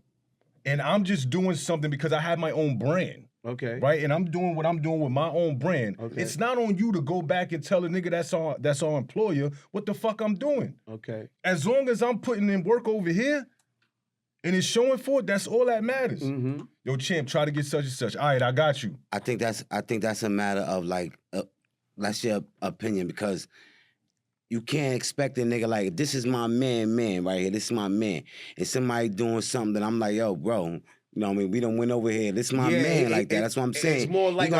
S5: and I'm just doing something because I have my own brand.
S3: Okay.
S5: Right, and I'm doing what I'm doing with my own brand. Okay. It's not on you to go back and tell a nigga that's our employer what the fuck I'm doing. Okay. As long as I'm putting in work over here, and it's showing for it, that's all that matters. Mm-hmm. Yo, Champ, try to get such and such. All right, I got you.
S4: I think that's a matter of like, that's your opinion, because you can't expect a nigga like, this is my man right here. This is my man. And somebody doing something that I'm like, yo, bro, you know what I mean? We done went over here. This is my man like that. That's what I'm saying.
S3: It's more like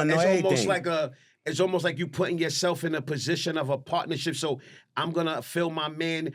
S3: it's almost like you putting yourself in a position of a partnership. So I'm gonna feel my man,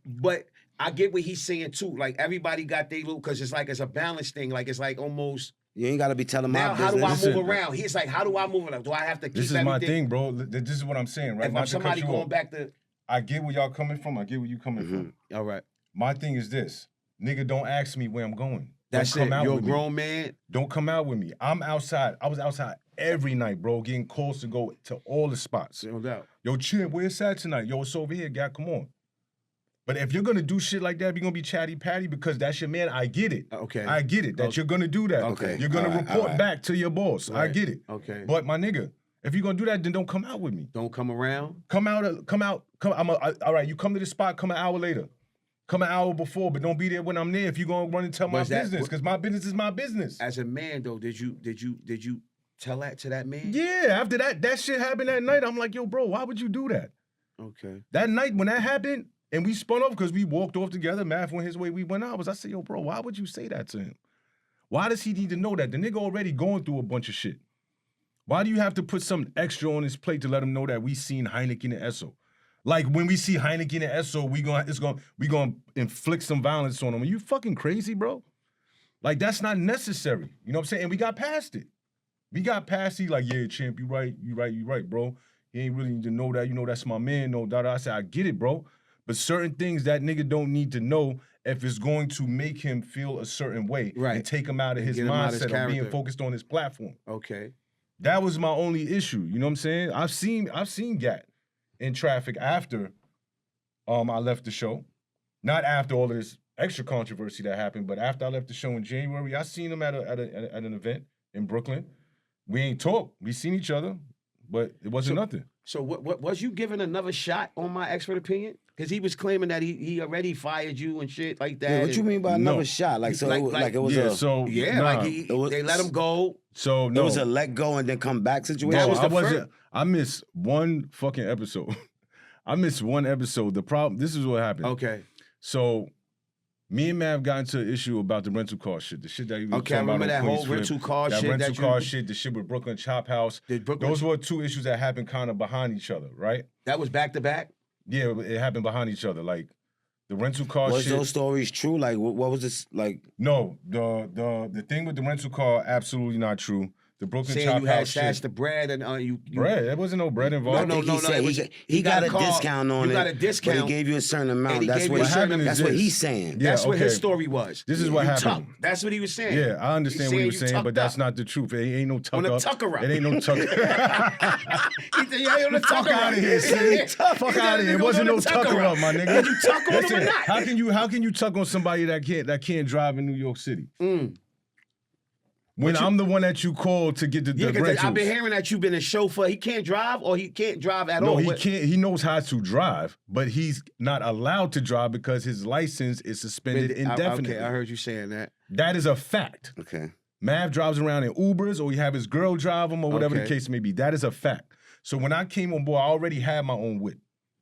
S3: but I get what he's saying too. Like everybody got their little, because it's a balance thing. Like it's like almost.
S4: You ain't gotta be telling my business.
S3: How do I move around? He's like, how do I move around? Do I have to keep
S5: everything? This is my thing, bro. This is what I'm saying, right?
S3: If I'm somebody going back to.
S5: I get where y'all coming from. I get where you coming from.
S3: All right.
S5: My thing is this. Nigga, don't ask me where I'm going.
S3: That's it. You're a grown man.
S5: Don't come out with me. I'm outside. I was outside every night, bro, getting calls to go to all the spots.
S3: No doubt.
S5: Yo, Champ, where's that tonight? Yo, it's over here, guy. Come on. But if you're gonna do shit like that, you're gonna be chatty patty because that's your man. I get it.
S3: Okay.
S5: I get it that you're gonna do that.
S4: Okay.
S5: You're gonna report back to your boss.
S3: Right.
S5: I get it.
S3: Okay.
S5: But my nigga, if you're gonna do that, then don't come out with me.
S3: Don't come around.
S5: Come out. All right, you come to the spot. Come an hour later. Come an hour before, but don't be there when I'm there. If you're gonna run and tell my business, because my business is my business.
S3: As a man, though, did you tell that to that man?
S5: Yeah. After that shit happened that night. I'm like, yo, bro, why would you do that?
S3: Okay.
S5: That night when that happened, and we spun off because we walked off together. Math went his way, we went ours. I said, yo, bro, why would you say that to him? Why does he need to know that? The nigga already going through a bunch of shit. Why do you have to put something extra on his plate to let him know that we seen Heineken and Esso? Like when we see Heineken and Esso, we gonna inflict some violence on him. Are you fucking crazy, bro? Like that's not necessary. You know what I'm saying? And we got past it. We got past it. Like, yeah, Champ, you right, bro. He ain't really need to know that. You know that's my man. No doubt. I said, I get it, bro. But certain things that nigga don't need to know if it's going to make him feel a certain way, right, and take him out of his mindset of being focused on his platform.
S3: Okay.
S5: That was my only issue. You know what I'm saying? I've seen Gat in traffic after I left the show. Not after all of this extra controversy that happened, but after I left the show in January, I seen him at an event in Brooklyn. We ain't talked. We seen each other, but it wasn't nothing. So
S3: what was you giving another shot on my expert opinion? Because he was claiming that he already fired you and shit like that.
S4: Yeah, what you mean by another shot? Like so, like it was
S3: they let him go.
S5: So no,
S4: it was a let go and then come back situation.
S5: Bro, I missed one fucking episode. I missed one episode. The problem. This is what happened.
S3: Okay.
S5: So Me and Mav got into an issue about the rental car shit. The shit that you were
S3: Okay, I
S5: talking about
S3: remember
S5: on
S3: that whole
S5: Queens
S3: rental
S5: Flip.
S3: car
S5: that
S3: shit
S5: rental
S3: that
S5: car
S3: you-
S5: shit, the shit with Brooklyn Chop House.
S3: Did Brooklyn-
S5: Those were two issues that happened kind of behind each other, right?
S3: That was back to back?
S5: Yeah, it happened behind each other. Like the rental car
S4: Was
S5: shit.
S4: those stories true? Like, what was this like?
S5: No, the thing with the rental car, absolutely not true. The Brooklyn
S3: Saying
S5: Chop
S3: you had
S5: House
S3: stashed
S5: shit.
S3: the bread and you
S5: Bread. There wasn't no bread involved.
S3: No,
S4: I think he said
S3: it was-
S4: he got a
S3: car-
S4: discount on
S3: you
S4: it.
S3: got a discount.
S4: But he gave you a certain amount.
S3: And he
S4: That's
S3: gave
S4: what
S3: you a
S5: What
S3: certain
S5: happened is
S4: that's what
S5: this.
S4: he's saying.
S5: Yeah,
S3: That's what his
S5: okay.
S3: story was.
S5: This is what
S3: You
S5: happened.
S3: tucked. That's what he was saying.
S5: Yeah, I understand what he was
S3: you
S5: saying, but
S3: tucked
S5: that's
S3: up.
S5: not the truth. It ain't no tuck
S3: On the
S5: up.
S3: tucker up.
S5: It ain't no tuck.
S3: He said, yeah, on the
S5: Fuck
S3: tucker
S5: out
S3: up.
S5: of here, Sid. Fuck out of here. It wasn't no tucker up, my nigga.
S3: Did you tuck on him or
S5: Listen,
S3: not?
S5: how can you tuck on somebody that can't drive in New York City? When I'm the one that you called to get the
S3: Yeah, because
S5: rentals.
S3: I've been hearing that you've been a chauffeur. He can't drive or he can't drive at all.
S5: No, he
S3: What-
S5: can't. He knows how to drive, but he's not allowed to drive because his license is suspended indefinitely.
S3: Okay, I heard you saying that.
S5: That is a fact.
S4: Okay.
S5: Mav drives around in Ubers, or he have his girl drive him, or whatever the
S3: Okay.
S5: case may be. That is a fact. So when I came on board, I already had my own whip,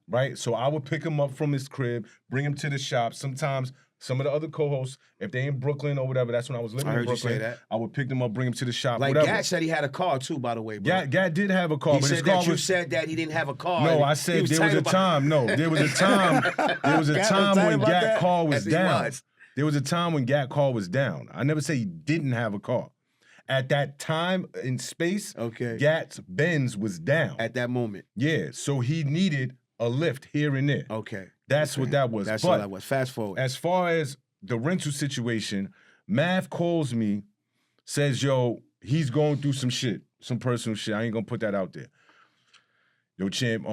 S5: right? So I would pick him up from his crib, bring him to the shop. Sometimes some of the other co-hosts, if they in Brooklyn or whatever, that's when I was living
S3: I
S5: in
S3: heard you say
S5: Brooklyn.
S3: that.
S5: I would pick them up, bring them to the shop,
S3: Like
S5: whatever.
S3: Gat said he had a car too, by the way, bro.
S5: Gat did have a car,
S3: he
S5: but his
S3: said
S5: car
S3: that you
S5: was.
S3: said that he didn't have a car.
S5: No,
S3: and
S5: I
S3: he
S5: said
S3: was
S5: there was
S3: tight
S5: a
S3: about-
S5: time. No, there was a time. There was a
S4: Gat was
S5: time
S4: tight
S5: when
S4: about
S5: Gat
S4: that?
S5: car was
S3: Yes, he
S5: down.
S3: was.
S5: There was a time when Gat car was down. I never say he didn't have a car. At that time in space,
S3: Okay.
S5: Gat's Benz was down.
S3: At that moment.
S5: Yeah, so he needed a lift here and there.
S3: Okay.
S5: That's what that was.
S3: That's
S5: but
S3: all that was. Fast forward.
S5: as far as the rental situation, Mav calls me, says, yo, he's going through some shit, some personal shit. I ain't gonna put that out there. Yo, champ,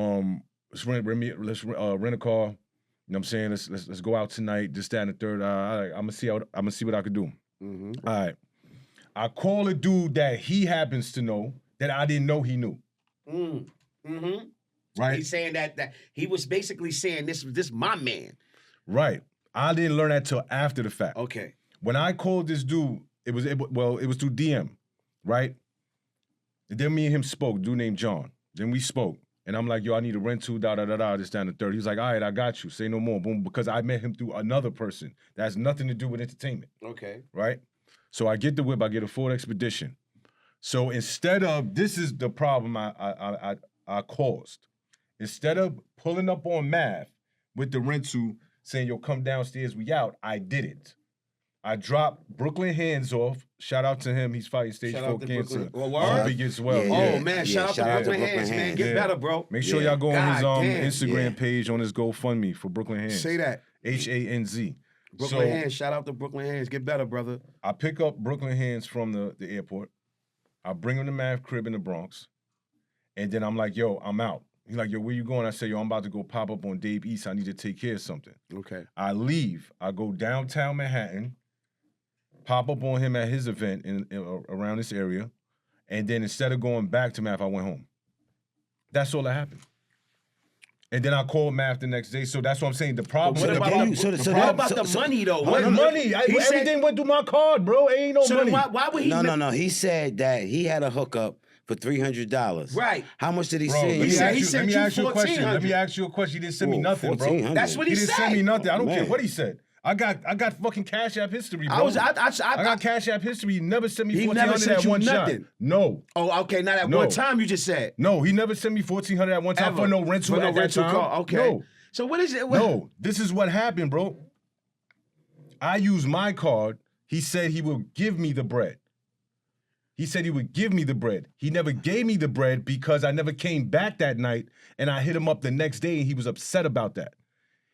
S5: let's rent a car. You know what I'm saying? Let's go out tonight, this, that, and the third. All right, I'm gonna see what I can do.
S3: Mm-hmm.
S5: All right. I call a dude that he happens to know that I didn't know he knew.
S3: Mm-hmm.
S5: Right?
S3: He's saying that he was basically saying this my man.
S5: Right. I didn't learn that till after the fact.
S3: Okay.
S5: When I called this dude, it was through DM, right? And then me and him spoke, dude named John. Then we spoke. And I'm like, yo, I need a rental, this, that, and the third. He was like, all right, I got you. Say no more. Boom. Because I met him through another person that has nothing to do with entertainment,
S3: Okay.
S5: right? So I get the whip, I get a Ford Expedition. So instead of, this is the problem I caused. Instead of pulling up on Mav with the rental, saying, yo, come downstairs, we out, I didn't. I dropped Brooklyn Hands off. Shout out to him. He's fighting stage
S3: Shout
S5: 4
S3: out to
S5: cancer.
S3: Brooklyn. Well,
S5: I
S3: word?
S5: hope he gets well.
S4: Yeah,
S3: Oh
S4: yeah.
S3: man, shout out to Brooklyn Hands, man. Get
S5: Yeah.
S3: better, bro.
S5: Make sure
S4: Yeah.
S5: y'all go on his
S3: God damn.
S5: Instagram
S4: Yeah.
S5: page on his GoFundMe for Brooklyn Hands.
S3: Say that.
S5: HANZ.
S3: Brooklyn
S5: So
S3: Hands. Shout out to Brooklyn Hands. Get better, brother.
S5: I pick up Brooklyn Hands from the airport. I bring him to Mav crib in the Bronx. And then I'm like, yo, I'm out. He's like, yo, where you going? I say, yo, I'm about to go pop up on Dave East. I need to take care of something.
S3: Okay.
S5: I leave. I go downtown Manhattan, pop up on him at his event around this area, and then instead of going back to Math, I went home. That's all that happened. And then I called Math the next day. So that's what I'm saying. The problem.
S3: What
S5: the
S3: about
S5: problem-
S3: the,
S5: the
S3: what
S5: problem-
S3: about the money though?
S5: What
S3: What
S5: money?
S3: He said-
S5: Everything went through my card, bro. Ain't no
S3: So
S5: money.
S3: then why would he?
S4: No. He said that he had a hookup for $300.
S3: Right.
S4: How much did he
S5: Bro,
S4: send
S5: let
S4: you?
S5: me
S3: said
S5: ask
S3: he
S5: you-
S3: sent
S5: let me
S3: you
S5: ask you a question. Let me
S3: 1,400.
S5: ask you a question. He didn't send me
S4: Ooh,
S5: nothing, bro.
S4: 1,400.
S3: That's what
S5: He
S3: he
S5: didn't
S3: said.
S5: send me nothing. I don't care
S4: Man.
S5: what he said. I got fucking Cash App history, bro.
S3: I
S5: got Cash App history. He never sent me
S3: He never
S5: $1,400
S3: sent
S5: at
S3: you
S5: one
S3: nothing.
S5: shot. No.
S3: Oh, okay. Not at
S5: No.
S3: one time. You just said.
S5: No, he never sent me $1,400 at one time
S3: Ever.
S5: for no rental
S3: For no
S5: at that
S3: rental
S5: time.
S3: car. Okay.
S5: No.
S3: So what is it?
S5: No, this is what happened, bro. I used my card. He said he would give me the bread. He said he would give me the bread. He never gave me the bread because I never came back that night, and I hit him up the next day, and he was upset about that.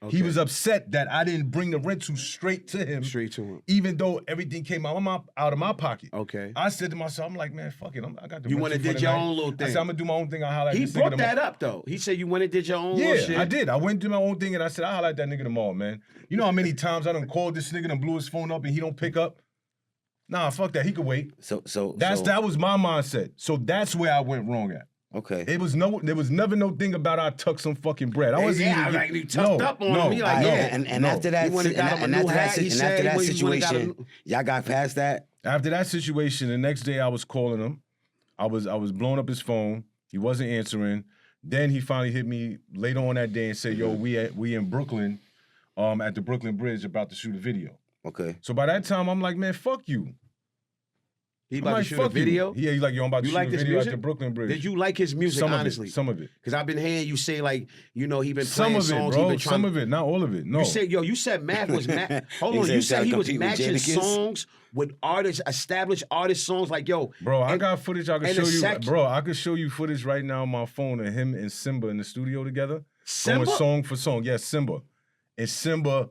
S5: He
S3: Okay.
S5: was upset that I didn't bring the rental straight to him,
S3: Straight to him.
S5: even though everything came out of my pocket.
S3: Okay.
S5: I said to myself, I'm like, man, fuck it. I got the
S3: You
S5: rental
S3: went and
S5: for
S3: did
S5: the
S3: your
S5: night.
S3: own little
S5: I
S3: thing.
S5: said, I'm going to do my own thing. I'll holler at
S3: He
S5: this nigga
S3: brought
S5: tomorrow.
S3: that up though. He said you went and did your own little
S5: Yeah,
S3: shit.
S5: I did. I went and did my own thing, and I said, I'll holler at that nigga tomorrow, man. You know how many times I done called this nigga and blew his phone up and he don't pick up? Nah, fuck that. He could wait.
S4: So
S5: That was my mindset. So that's where I went wrong at.
S4: okay.
S5: There was never no thing about I tuck some fucking bread. I wasn't
S3: Yeah,
S5: even
S3: like you tucked up on him. He like,
S4: All right,
S3: yeah.
S4: and
S5: no.
S4: after that,
S3: He went and got him a
S4: and
S3: new
S4: after that,
S3: hat, he
S4: and
S3: said
S4: after that
S3: he went and got
S4: situation, y'all got past that.
S5: After that situation, the next day I was calling him. I was blowing up his phone. He wasn't answering. Then he finally hit me later on that day and said, "Yo, we in Brooklyn. at the Brooklyn Bridge about to shoot a video.
S4: Okay.
S5: So by that time, I'm like, man, fuck you.
S3: He
S5: I'm
S3: about
S5: like,
S3: to shoot a
S5: fuck you.
S3: video.
S5: Yeah, he's like, yo, I'm about to
S3: You
S5: shoot
S3: like
S5: a
S3: this
S5: video at
S3: music?
S5: the Brooklyn Bridge.
S3: Did you like his music,
S5: some
S3: honestly?
S5: Of it, some of it.
S3: Because I've been hearing you say, like, you know, he been
S5: Some
S3: playing
S5: of it,
S3: songs. He
S5: bro.
S3: been trying.
S5: Some of it, not all of it. No.
S3: You said, yo, you said Math was hold
S4: He
S3: on,
S4: said
S3: you said he was
S4: compete with
S3: matching
S4: Jadakiss?
S3: songs with artists, established artist songs. Like, yo,
S5: Bro, I
S3: and-
S5: got footage I can
S3: and
S5: show
S3: the
S5: you.
S3: sec-
S5: Bro, I could show you footage right now on my phone of him and Simba in the studio together.
S3: Simba?
S5: Going song for song. Yes, Simba. And Simba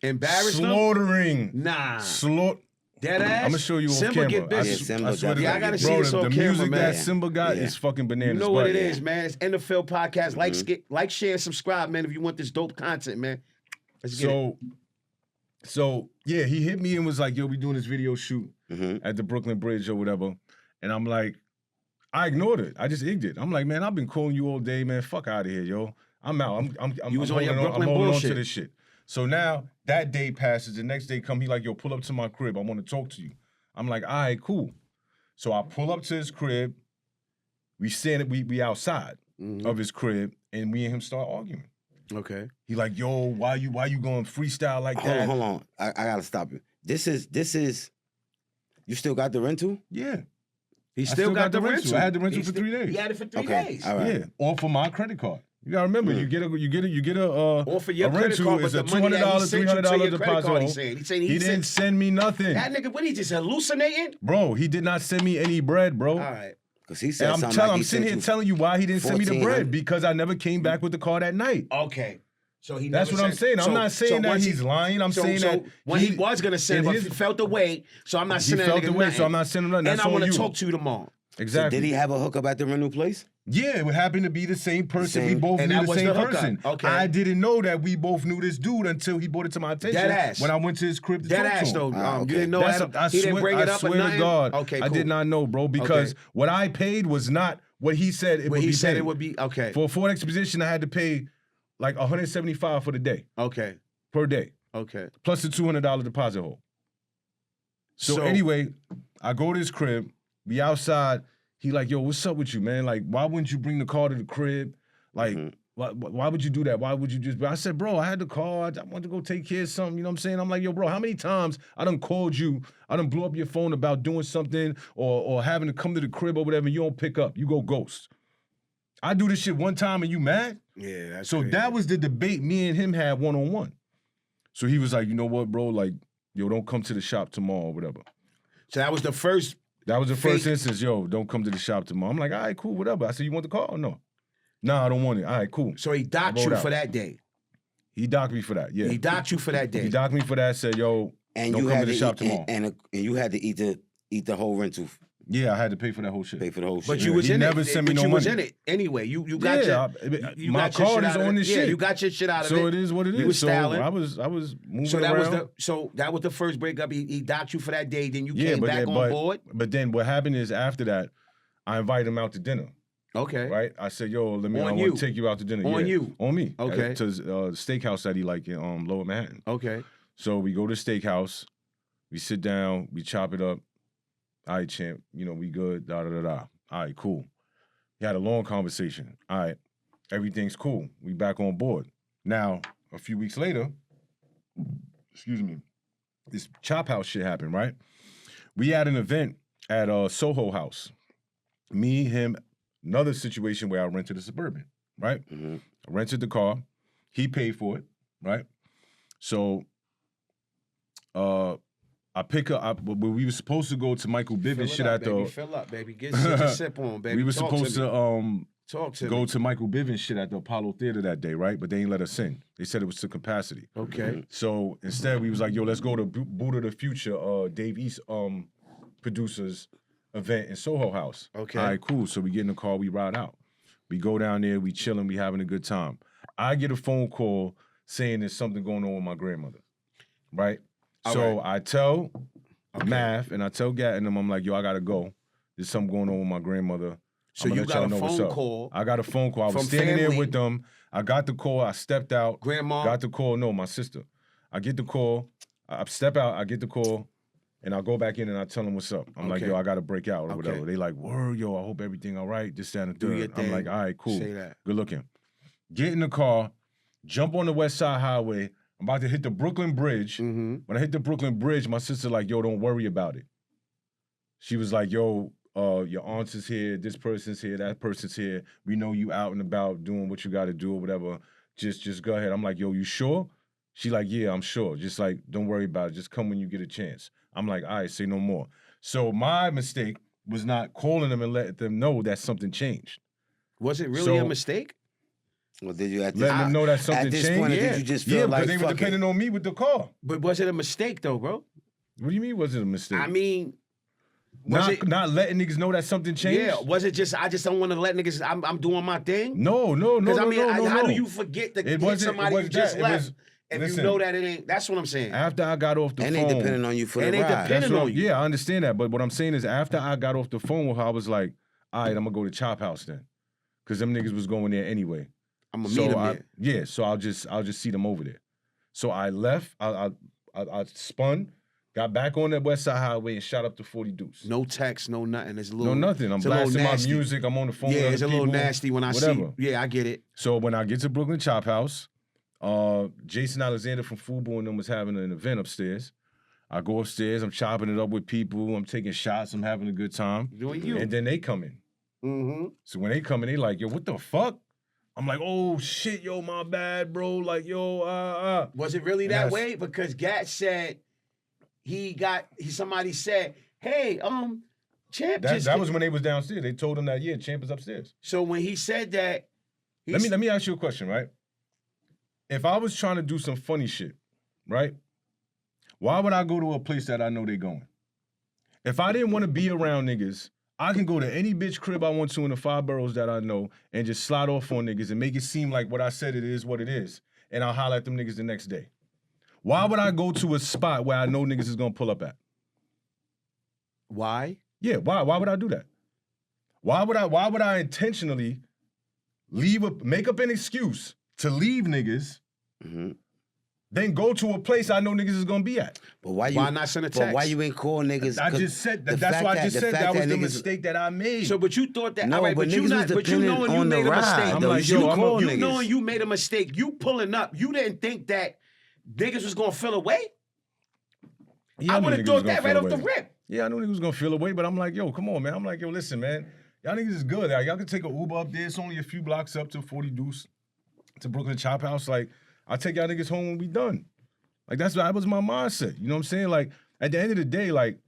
S3: embarrassed him?
S5: slaughtering.
S3: Nah.
S5: I'm
S3: Dead ass.
S5: gonna show you
S3: Simba
S5: on camera.
S3: get busy.
S4: Yeah, Simba
S5: I swear to
S4: definitely.
S3: Yeah, I gotta
S5: God.
S3: see
S5: Bro,
S3: this on
S5: the
S3: camera,
S5: music
S3: man.
S5: that Simba got
S4: Yeah.
S5: is fucking bananas.
S3: You know what
S5: but-
S3: it is, man. It's NFL Podcast. Like, share, subscribe, man, if you want this dope content, man. Let's get it.
S5: So yeah, he hit me and was like, yo, we doing this video shoot
S4: Mm-hmm.
S5: at the Brooklyn Bridge or whatever. And I'm like, I ignored it. I just ignored it. I'm like, man, I've been calling you all day, man. Fuck out of here, yo. I'm out. I'm
S3: You was
S5: I'm
S3: on your
S5: holding
S3: Brooklyn
S5: I'm holding on
S3: bullshit.
S5: to this shit. So now that day passes. The next day come, he like, yo, pull up to my crib. I want to talk to you. I'm like, all right, cool. So I pull up to his crib. We outside
S3: Mhm.
S5: of his crib, and me and him start arguing.
S3: Okay.
S5: He like, yo, why you going freestyle like that?
S4: Hold on. I gotta stop you. This is. You still got the rental?
S5: Yeah.
S3: He
S5: I
S3: still got the rental.
S5: I had the rental
S3: He
S5: for 3 days.
S3: He had it for 3
S4: Okay,
S3: days.
S4: all right.
S5: Yeah, or for my credit card. You gotta remember, you get a
S3: Or for your
S5: a
S3: credit
S5: rental
S3: card, but
S5: is
S3: the
S5: a
S3: money that he
S5: $200,
S3: sent you to
S5: $300
S3: your credit card,
S5: deposit.
S3: he's saying. He's saying
S5: He didn't send me nothing,
S3: That nigga, what he just hallucinating?
S5: bro. He did not send me any bread, bro.
S3: All right.
S4: Because he said
S5: And
S4: something like
S5: I'm
S4: he
S5: sitting
S4: sent
S5: here
S4: you
S5: telling you why he didn't send me the bread
S4: $1,400.
S5: because I never came back with the car that night.
S3: Okay. So he
S5: That's
S3: never
S5: what I'm
S3: sent-
S5: saying. I'm not saying that
S3: once
S5: he's lying. I'm saying
S3: so
S5: that
S3: when he was gonna send,
S5: in
S3: but
S5: his-
S3: he felt the way. So I'm not
S5: he
S3: sending
S5: felt
S3: that
S5: the
S3: nigga
S5: way,
S3: nothing.
S5: so I'm not sending nothing.
S3: And
S5: That's
S3: I
S5: on
S3: want to
S5: you.
S3: talk to you tomorrow.
S5: Exactly.
S4: Did he have a hookup at the rental place?
S5: Yeah, it would happen to be the same person. We
S4: Same.
S5: both
S3: And
S5: knew
S3: that
S5: the
S3: was
S5: same
S3: the hookup.
S5: person.
S3: Okay.
S5: I didn't know that we both knew this dude until he brought it to my attention.
S3: Dead ass.
S5: When I went to his crib to
S3: Dead
S5: talk to
S3: ass
S5: him.
S3: though.
S4: Ah,
S3: You
S4: okay.
S3: didn't know that. He didn't bring it up or
S5: swear
S3: nothing.
S5: to God,
S3: Okay,
S5: I
S3: cool.
S5: did not know, bro, because
S3: Okay.
S5: what I paid was not what he said it
S3: When
S5: would
S3: he
S5: be
S3: said
S5: paid.
S3: it would be okay.
S5: For a Ford Expedition, I had to pay like $175 for the day,
S3: Okay.
S5: per day,
S3: Okay.
S5: plus the $200 deposit hole. So anyway, I go to his crib, we outside. He like, yo, what's up with you, man? Like, why wouldn't you bring the car to the crib? Like, why would you do that? Why would you just? But I said, bro, I had the car. I wanted to go take care of something. You know what I'm saying? I'm like, yo, bro, how many times I done called you? I done blew up your phone about doing something or having to come to the crib or whatever. You don't pick up. You go ghost. I do this shit one time and you mad?
S3: Yeah. That's
S5: So
S3: crazy.
S5: that was the debate me and him had one-on-one. So he was like, you know what, bro? Like, yo, don't come to the shop tomorrow or whatever.
S3: So that was the first.
S5: That was the first
S3: Fake.
S5: instance, yo, don't come to the shop tomorrow. I'm like, all right, cool, whatever. I said, you want the car or no? Nah, I don't want it. All right, cool.
S3: So he docked
S5: I
S3: you
S5: rolled
S3: for
S5: out.
S3: that day.
S5: He docked me for that, yeah.
S3: He docked you for that day.
S5: He docked me for that, said, yo,
S4: And
S5: don't
S4: you
S5: come
S4: had
S5: to the
S4: to
S5: shop
S4: eat,
S5: tomorrow.
S4: and you had to eat the whole rental,
S5: Yeah, I had to pay for that whole shit.
S4: pay for the whole shit.
S3: But you
S5: Yeah,
S3: was
S5: he
S3: in
S5: never
S3: it.
S5: sent me
S3: but
S5: no
S3: you was
S5: money.
S3: in it anyway. You got
S5: Yeah,
S3: your
S5: my
S3: got your
S5: card
S3: shit
S5: is
S3: out of
S5: on
S3: it.
S5: this
S3: Yeah,
S5: shit.
S3: you got your shit out of
S5: So
S3: it.
S5: it is what it is.
S3: You was
S5: so
S3: styling.
S5: I was moving
S3: So that
S5: around.
S3: was the first breakup. He docked you for that day. Then you
S5: Yeah,
S3: came
S5: but
S3: back
S5: then,
S3: on board.
S5: But then what happened is after that, I invited him out to dinner.
S3: Okay.
S5: Right? I said, yo, I
S3: On
S5: want
S3: you.
S5: to take you out to dinner.
S3: On
S5: Yeah,
S3: you.
S5: On me.
S3: Okay.
S5: To the steakhouse that he like in Lower Manhattan.
S3: Okay.
S5: So we go to steakhouse, we sit down, we chop it up. All right, champ, you know, we good, da-da-da-da. All right, cool. We had a long conversation. All right, everything's cool. We back on board. Now, a few weeks later, excuse me, this Chop House shit happened, right? We had an event at Soho House. Me, him, another situation where I rented a Suburban, right?
S4: Mhm.
S5: I rented the car. He paid for it, right? So I pick up, we were supposed to go to Michael Bivins shit at
S3: baby.
S5: the,
S3: Fill up, baby. Get a sip on, baby.
S5: we were
S3: Talk
S5: supposed
S3: me.
S5: to
S3: Talk to
S5: go
S3: me.
S5: to Michael Bivins shit at the Apollo Theater that day, right? But they didn't let us in. They said it was to capacity.
S3: Okay.
S5: So instead, we was like, yo, let's go to Buddha the Future, Dave East producers event in Soho House.
S3: Okay.
S5: All right, cool. So we get in the car, we ride out. We go down there, we chilling, we having a good time. I get a phone call saying there's something going on with my grandmother, right?
S3: All
S5: so
S3: right.
S5: I tell Math and I tell Gat and them, I'm like, yo, I gotta go. There's something going on with my grandmother.
S3: So
S5: I'ma
S3: you
S5: let
S3: got
S5: y'all
S3: a
S5: know what's
S3: phone
S5: up.
S3: call
S5: I got a phone call. I was
S3: from
S5: standing there
S3: family.
S5: with them. I got the call. I stepped out.
S3: Grandma.
S5: Got the call. No, my sister. I get the call. I step out. I get the call. And I go back in and I tell them what's up. I'm like,
S3: Okay.
S5: yo, I got to break out or
S3: Okay.
S5: whatever. They like, word, yo, I hope everything all right. This, that, and the
S3: Do your
S5: third. I'm
S3: thing.
S5: like, all right, cool.
S3: Say that.
S5: Good looking. Get in the car. Jump on the West Side Highway. I'm about to hit the Brooklyn Bridge.
S3: Mm-hmm.
S5: When I hit the Brooklyn Bridge, my sister like, yo, don't worry about it. She was like, yo, your aunt is here, this person's here, that person's here. We know you out and about doing what you got to do or whatever. Just go ahead. I'm like, yo, you sure? She like, yeah, I'm sure. Just like, don't worry about it. Just come when you get a chance. I'm like, all right, say no more. So my mistake was not calling them and letting them know that something changed.
S3: Was it really a
S5: So-
S3: mistake?
S4: Well, did you at this,
S5: Letting them know that something
S4: at this
S5: changed?
S4: point,
S3: Yeah.
S4: did you just
S5: Yeah,
S4: feel
S5: because
S4: like
S5: they were
S4: fuck it?
S5: depending on me with the car.
S3: But was it a mistake though, bro?
S5: What do you mean was it a mistake?
S3: I mean, was it?
S5: not letting niggas know that something changed?
S3: Yeah. Was it just? I just don't want to let niggas. I'm doing my thing.
S5: No.
S3: Because I mean, how
S5: no.
S3: do you forget to
S5: It
S3: hit
S5: wasn't-
S3: somebody
S5: it
S3: who
S5: was
S3: just
S5: that. It
S3: left
S5: was-
S3: if
S5: listen.
S3: you know that it ain't? That's what I'm saying.
S5: After I got off the
S4: And
S5: phone.
S4: they depending on you for the
S3: And they
S4: ride.
S3: depend-
S5: That's
S3: depending
S5: what,
S3: on you.
S5: yeah, I understand that. But what I'm saying is after I got off the phone with her, I was like, all right, I'm going to go to Chop House then. Because them niggas was going there anyway.
S3: I'm gonna meet him there.
S5: Yeah, so I'll just see them over there. So I left, I spun, got back on that West Side Highway and shot up to 40 Deuce.
S3: No text, no nothing. It's a
S5: No,
S3: little.
S5: nothing. I'm
S3: it's a little
S5: blasting my
S3: nasty.
S5: music. I'm on the phone
S3: Yeah,
S5: with
S3: it's a
S5: other
S3: little
S5: people,
S3: nasty when I
S5: whatever.
S3: see. Yeah, I get it.
S5: So when I get to Brooklyn Chop House, Jason Alexander from Fubu and them was having an event upstairs. I go upstairs, I'm chopping it up with people, I'm taking shots, I'm having a good time.
S3: Doing you.
S5: And then they come in.
S3: Mm-hmm.
S5: So when they come in, they like, yo, what the fuck? I'm like, oh shit, yo, my bad, bro. Like, yo,
S3: Was it really that
S5: Yes.
S3: way? Because Gat said somebody said, hey, Champ just
S5: That was when they was downstairs. They told him that, yeah, Champ is upstairs.
S3: So when he said that,
S5: Let me ask you a question, right? If I was trying to do some funny shit, right? Why would I go to a place that I know they going? If I didn't want to be around niggas, I can go to any bitch crib I want to in the 5 boroughs that I know and just slide off on niggas and make it seem like what I said it is what it is. And I'll holler at them niggas the next day. Why would I go to a spot where I know niggas is gonna pull up at?
S3: Why?
S5: Yeah, why? Why would I do that? Why would I intentionally make up an excuse to leave niggas, then go to a place I know niggas is gonna be at?
S4: But why
S3: not send a
S4: But
S3: text?
S4: why you ain't call niggas?
S5: I
S4: 'cause
S5: just said
S4: the
S5: that. That's
S4: fact
S5: why I just
S4: the
S5: said
S4: fact
S5: that was the
S4: niggas-
S5: mistake that I made.
S3: So, but you thought that.
S4: No,
S3: all right,
S4: but
S3: but you
S4: niggas
S3: not.
S4: was
S3: But you
S4: dependent
S3: knowing you
S4: on the
S3: made a
S4: ride,
S3: mistake.
S5: I'm
S4: though.
S5: like,
S4: You
S5: yo, I'm
S4: call
S3: You
S4: niggas.
S3: knowing you made a mistake. You pulling up. You didn't think that niggas was gonna feel away.
S5: Yeah,
S3: I
S5: knew
S3: would have
S5: niggas
S3: thought
S5: was gonna
S3: that right
S5: feel
S3: off the
S5: away.
S3: rip.
S5: Yeah, I knew niggas was gonna feel away, but I'm like, yo, come on, man. I'm like, yo, listen, man. Y'all niggas is good. Like, y'all can take an Uber up there. It's only a few blocks up to 40 Deuce to Brooklyn Chop House. Like, I'll take y'all niggas home when we done. Like, that was my mindset. You know what I'm saying? Like, at the end of the day, like,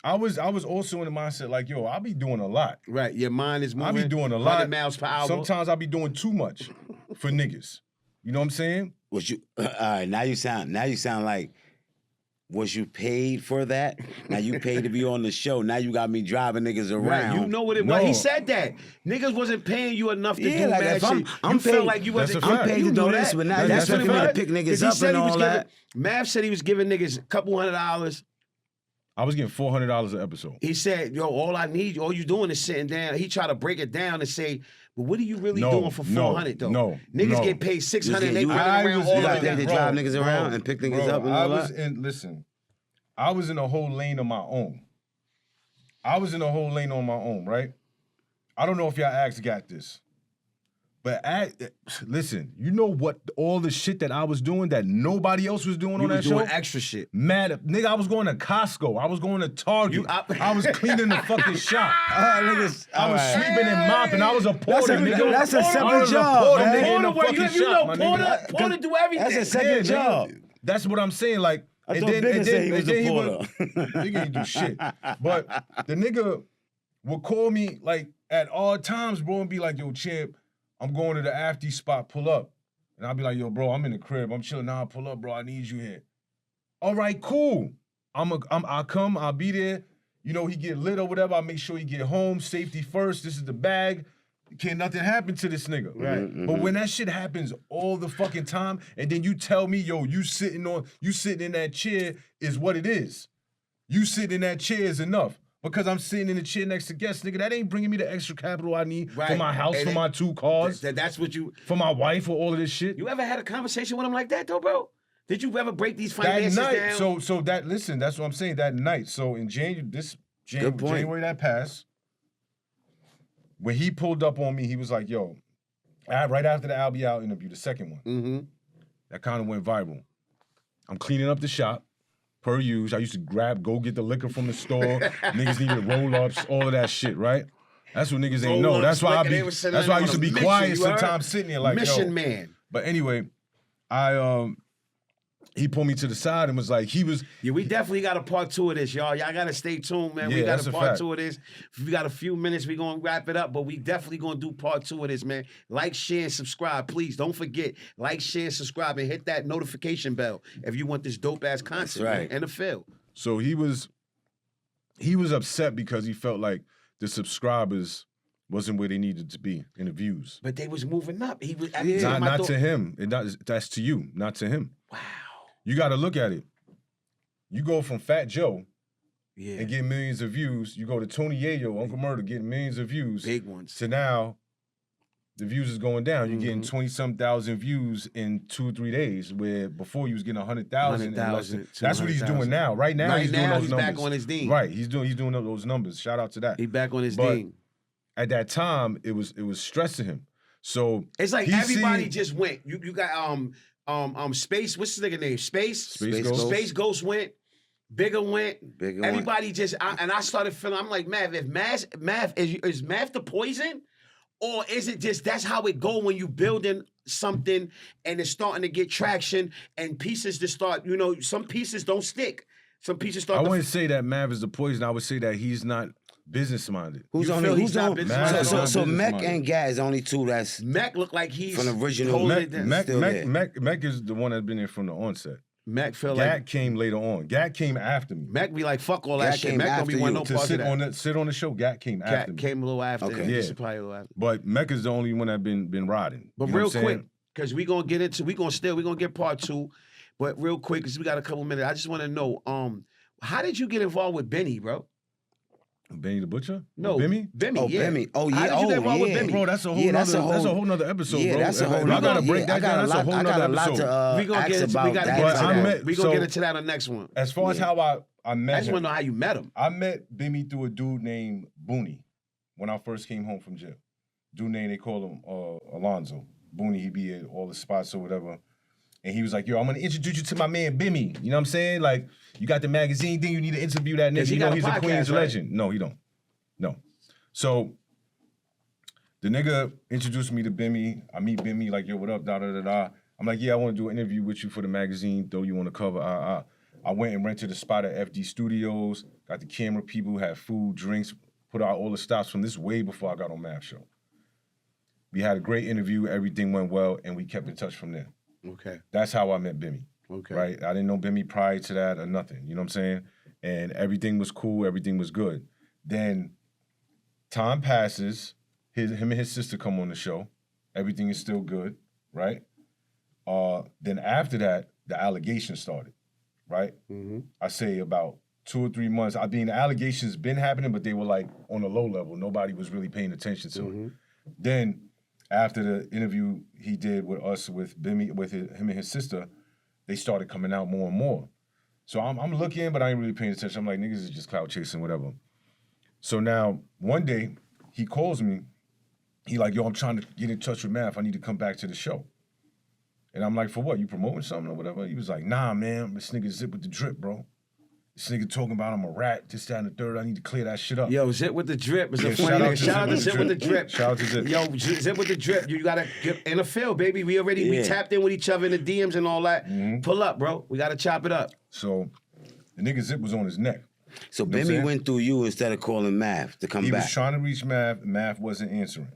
S5: I was also in the mindset, like, yo, I'll be doing a lot.
S3: Right, your mind is moving.
S5: I'll be doing a
S3: 100
S5: lot.
S3: miles per hour.
S5: Sometimes I'll be doing too much for niggas. You know what I'm saying?
S4: Was you all right? Now you sound like. Was you paid for that? Now you paid to be on the show. Now you got me driving niggas around.
S3: Right, you know what it was.
S5: No.
S3: He said that niggas wasn't paying you enough to
S4: Yeah,
S3: do
S4: like
S3: mad
S4: if I'm-
S3: shit.
S4: I'm
S3: you felt
S4: paid-
S3: like you
S5: That's
S3: wasn't.
S5: a fact.
S4: I'm paid
S3: You
S4: to
S3: do
S4: do
S3: that.
S4: this, but now
S3: That's
S4: you
S3: what
S4: expecting
S3: it
S4: me to
S3: was.
S4: pick
S3: 'Cause
S4: niggas
S3: he
S4: up
S3: said
S4: and
S3: he was
S4: all
S3: giving-
S4: that.
S3: Mav said he was giving niggas a couple $100.
S5: I was getting $400 an episode.
S3: He said, "Yo, all you doing is sitting down." He tried to break it down and say, "But what are you really
S5: No,
S3: doing for
S5: no,
S3: 400 though?
S5: no,
S3: niggas
S5: no.
S3: get paid 600. They
S4: You-
S3: run
S5: I
S3: around
S5: was
S3: all
S4: you
S5: in
S4: got
S3: of
S4: paid
S3: them.
S4: to
S5: bro,
S4: drive niggas
S5: bro,
S4: around and pick niggas
S5: bro,
S4: up and
S5: I
S4: all
S5: was
S4: that?
S5: listen, I was in a whole lane on my own. Right? I don't know if y'all asked got this. But listen, you know what all the shit that I was doing that nobody else was doing
S3: You
S5: on that
S3: was doing
S5: show?
S3: extra shit.
S5: Mad, nigga, I was going to Costco. I was going to Target. I was cleaning the fucking shop.
S4: Niggas,
S5: I was sweeping and mopping. I was a porter,
S4: That's a-
S5: nigga.
S4: that's a
S5: I
S4: separate
S5: was
S4: job,
S5: porter,
S4: man.
S5: nigga, in the
S3: Porter,
S5: fucking
S3: you know,
S5: shop, my nigga.
S3: Porter do everything.
S4: That's a second
S5: Yeah,
S4: job.
S5: nigga. That's what I'm saying. Like,
S4: I thought Bigger said he was a porter.
S5: Nigga ain't do shit. But the nigga would call me like at odd times, bro, and be like, "Yo, Champ, I'm going to the after spot. Pull up." And I'll be like, "Yo, bro, I'm in the crib. I'm chilling. Nah, pull up, bro. I need you here." All right, cool. I'll come. I'll be there. You know, he get lit or whatever. I make sure he get home. Safety first. This is the bag. Can't nothing happen to this nigga. Right. But when that shit happens all the fucking time, and then you tell me, yo, you sitting in that chair is what it is. You sitting in that chair is enough. Because I'm sitting in the chair next to guests, nigga, that ain't bringing me the extra capital I need for
S3: Right.
S5: my house,
S3: And
S5: for my 2 cars,
S3: That's what you.
S5: for my wife, for all of this shit.
S3: You ever had a conversation with him like that though, bro? Did you ever break these
S5: That
S3: finances
S5: night,
S3: down?
S5: so that listen, that's what I'm saying. That night, so in
S4: Good point.
S5: January that passed, when he pulled up on me, he was like, "Yo," right after the Al B Al interview, the second one,
S3: Mm-hmm.
S5: that kind of went viral. I'm cleaning up the shop, per use. I used to go get the liquor from the store. Niggas needed roll-ups, all of that shit, right? That's what niggas ain't know.
S3: Roll-ups,
S5: That's why
S3: liquor, they were sitting
S5: that's why I
S3: on
S5: used to
S3: a
S5: be
S3: mission,
S5: quiet
S3: you heard?
S5: sometimes sitting there like,
S3: Mission
S5: yo.
S3: man.
S5: But anyway, he pulled me to the side and was like,
S3: Yeah, we definitely got a part 2 of this, y'all. Y'all gotta stay tuned, man. We
S5: Yeah,
S3: got
S5: that's
S3: a
S5: a
S3: part
S5: fact.
S3: 2 of this. If we got a few minutes, we gonna wrap it up, but we definitely gonna do part 2 of this, man. Like, share, and subscribe. Please don't forget. Like, share, subscribe, and hit that notification bell if you want this dope ass content,
S4: right.
S3: man, and the feel.
S5: so he was upset because he felt like the subscribers wasn't where they needed to be in the views.
S3: But they was moving up. He was
S5: Not to him. That's to you, not to him.
S3: Wow.
S5: You got to look at it. You go from Fat Joe
S3: Yeah.
S5: and get millions of views. You go to Tony Yayo, Uncle Murder, getting millions of views.
S3: Big ones.
S5: So now the views is going down. You're
S3: Mm-hmm.
S5: getting 20-some thousand views in 2 or 3 days, where before you was getting 100,000.
S3: 100,000,
S5: That's what he's
S3: 200,000.
S5: doing now. Right now,
S3: Right
S5: he's doing
S3: now,
S5: those
S3: he's
S5: numbers.
S3: back on his ding.
S5: Right, he's doing those numbers. Shout out to that.
S3: He back on his
S5: But
S3: ding.
S5: At that time, it was stressing him. So
S3: It's like
S5: he
S3: everybody
S5: seen-
S3: just went. You got Space. What's his nigga name? Space
S5: Ghost.
S3: Space Ghost went. Bigger went.
S4: Bigger
S3: Everybody just and I started feeling. I'm like, Mav, if Mav is Mav the poison, or is it just that's how it go when you building something and it's starting to get traction and pieces just start. You know, some pieces don't stick. Some pieces start.
S5: I
S3: to
S5: wouldn't say that Mav is the poison. I would say that he's not business minded.
S4: Who's
S3: You
S4: on
S3: feel
S4: it?
S3: he's
S4: Who's
S3: not
S4: on?
S3: business-minded?
S4: So
S5: Not
S4: Mech
S5: business-minded.
S4: and Gat is only two that's
S3: Mac look like he's
S4: from the original.
S3: holding it
S4: Mech-
S3: down.
S5: Mac is the one that's been there from the onset.
S3: Mac feel
S5: Gat
S3: like
S5: came later on. Gat came after me.
S3: Mac be like fuck all that
S4: Gat
S3: shit.
S4: came
S3: Mac don't
S4: after
S3: be wanting
S4: you
S3: no
S5: To
S3: part of
S5: sit
S3: that.
S5: sit on the show, Gat came after
S3: Cat
S5: me.
S3: came a little after.
S4: Okay.
S3: Yeah.
S5: Yeah.
S3: Probably a little after.
S5: But Mecca is the only one that been riding.
S3: But
S5: You know
S3: real
S5: what I'm
S3: quick,
S5: saying?
S3: because we gonna get part 2. But real quick, because we got a couple minutes, I just want to know, how did you get involved with Benny, bro?
S5: Benny the Butcher?
S3: No,
S5: Bimmy?
S3: Bimmy,
S4: Oh,
S3: yeah.
S4: Bimmy. Oh,
S3: How
S4: yeah.
S3: did you get involved with
S4: yeah.
S3: Bimmy?
S5: Bro, that's a whole
S4: Yeah,
S5: nother
S4: that's a whole-
S5: nother episode,
S4: Yeah,
S5: bro.
S4: that's a whole
S5: I gotta
S4: nother.
S5: break
S4: Yeah,
S5: that down. That's a whole
S4: I
S5: nother
S4: got a lot
S5: episode.
S4: to
S3: we gonna
S4: ask
S3: get into,
S4: about
S3: we gotta
S4: that.
S3: get
S5: But
S3: into
S5: I
S3: that.
S5: met-
S3: we gonna
S5: so-
S3: get into that on the next one.
S5: As far as how I
S3: I
S5: met
S3: just want
S5: him,
S3: to know how you met him.
S5: I met Bimmy through a dude named Booney when I first came home from jail. Dude named, they call him Alonzo. Booney, he be at all the spots or whatever. And he was like, yo, I'm gonna introduce you to my man Bimmy. You know what I'm saying? Like, you got the magazine thing, you need to interview that
S3: Does
S5: nigga.
S3: he
S5: You
S3: got
S5: know
S3: a
S5: he's a
S3: podcast,
S5: Queens
S3: right?
S5: legend. No, he don't. No. So the nigga introduced me to Bimmy. I meet Bimmy, like, yo, what up, da-da-da-da. I'm like, yeah, I want to do an interview with you for the magazine, though you want to cover. I went and rented a spot at FD Studios, got the camera people, had food, drinks, put out all the stops from this way before I got on Mav Show. We had a great interview, everything went well, and we kept in touch from there.
S3: Okay.
S5: That's how I met Bimmy.
S3: Okay.
S5: Right? I didn't know Bimmy prior to that or nothing. You know what I'm saying? And everything was cool, everything was good. Then time passes, him and his sister come on the show. Everything is still good, right? Then after that, the allegations started, right?
S3: Mm-hmm.
S5: I say about 2 or 3 months. I mean, the allegations been happening, but they were like on a low level. Nobody was really paying attention to it. Then after the interview he did with us, with Bimmy, with him and his sister, they started coming out more and more. So I'm looking, but I ain't really paying attention. I'm like, niggas is just clout chasing, whatever. So now, one day, he calls me. He like, yo, I'm trying to get in touch with Mav. I need to come back to the show. And I'm like, for what? You promoting something or whatever? He was like, nah, man, this nigga Zip with the drip, bro. This nigga talking about I'm a rat, this, that, and the third. I need to clear that shit up.
S3: Yo, Zip with the drip is a
S5: Yeah,
S3: funny nigga. Shout out to Zip with the drip.
S5: Shout out to Zip.
S3: Yo, Zip with the drip. You gotta get in the field, baby. We
S4: Yeah.
S3: tapped in with each other in the DMs and all that.
S5: Mm-hmm.
S3: Pull up, bro. We gotta chop it up.
S5: So the nigga Zip was on his neck.
S4: So
S5: know what I'm
S4: Bimmy
S5: saying?
S4: went through you instead of calling Mav to come
S5: He
S4: back.
S5: was trying to reach Mav. Mav wasn't answering.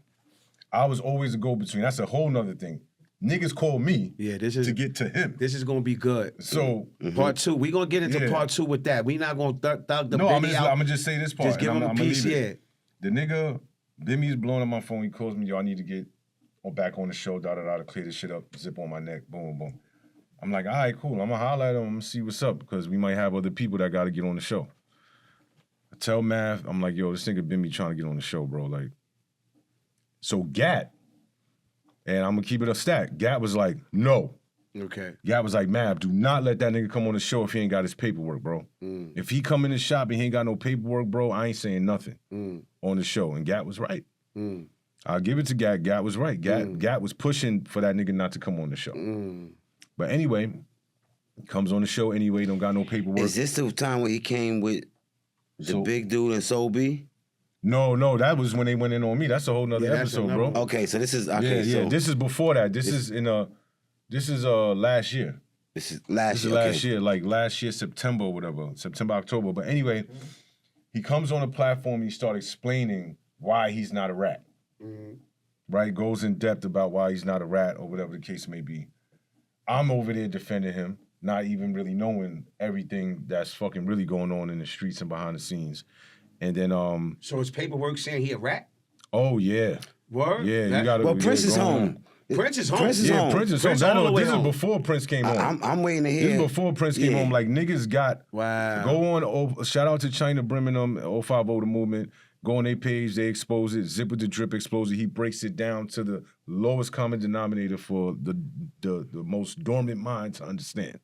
S5: I was always a go-between. That's a whole nother thing. Niggas call me
S3: Yeah, this is
S5: to get to him.
S3: this is gonna be good.
S5: So
S3: Part 2. We gonna get into
S5: Yeah.
S3: part 2 with that. We not gonna thug the
S5: no, I'm
S3: Benny out.
S5: gonna just say this part.
S3: Just give
S5: and
S3: him a
S5: I'ma
S3: piece,
S5: leave
S3: yeah.
S5: it. The nigga, Bimmy's blowing up my phone. He calls me, yo, I need to get back on the show, da-da-da, to clear this shit up, Zip on my neck, boom, boom. I'm like, all right, cool. I'm gonna holler at him. I'm gonna see what's up because we might have other people that gotta get on the show. I tell Mav, I'm like, yo, this nigga Bimmy trying to get on the show, bro. Like, so Gat, and I'm gonna keep it a stack. Gat was like, no.
S3: Okay.
S5: Gat was like, Mav, do not let that nigga come on the show if he ain't got his paperwork, bro. If he come in the shop and he ain't got no paperwork, bro, I ain't saying nothing on the show. And Gat was right. I'll give it to Gat. Gat was right. Gat was pushing for that nigga not to come on the show. But anyway, Comes on the show anyway. Don't got no paperwork.
S4: Is this the time when he came with the
S5: So-
S4: big dude and Soul B?
S5: No, that was when they went in on me. That's a whole nother
S3: Yeah, that's
S5: episode,
S3: another
S5: bro.
S4: Okay, so this is okay.
S5: yeah.
S4: So
S5: This is before that. This is last year.
S4: this is last
S5: This is
S4: year.
S5: last
S4: okay.
S5: year, like last year, September or whatever, September, October. But anyway, he comes on the platform and he starts explaining why he's not a rat. Right? Goes in depth about why he's not a rat or whatever the case may be. I'm over there defending him, not even really knowing everything that's fucking really going on in the streets and behind the scenes. And then,
S3: So his paperwork saying he a rat?
S5: oh yeah.
S3: Word?
S5: Yeah,
S3: That-
S5: you gotta.
S4: Well, Prince is
S5: go on.
S4: home.
S3: Prince is home.
S4: Prince is
S5: Yeah,
S4: home.
S5: Prince is home.
S3: Prince
S5: No,
S3: all the way
S5: this
S3: home.
S5: is before Prince came home.
S4: I'm waiting to
S5: This
S4: hear.
S5: is before Prince came
S4: Yeah.
S5: home. Like niggas got
S3: Wow.
S5: go on. Shout out to China Birmingham, 050 the movement. Go on their page, they expose it. Zip with the drip expose it. He breaks it down to the lowest common denominator for the most dormant mind to understand.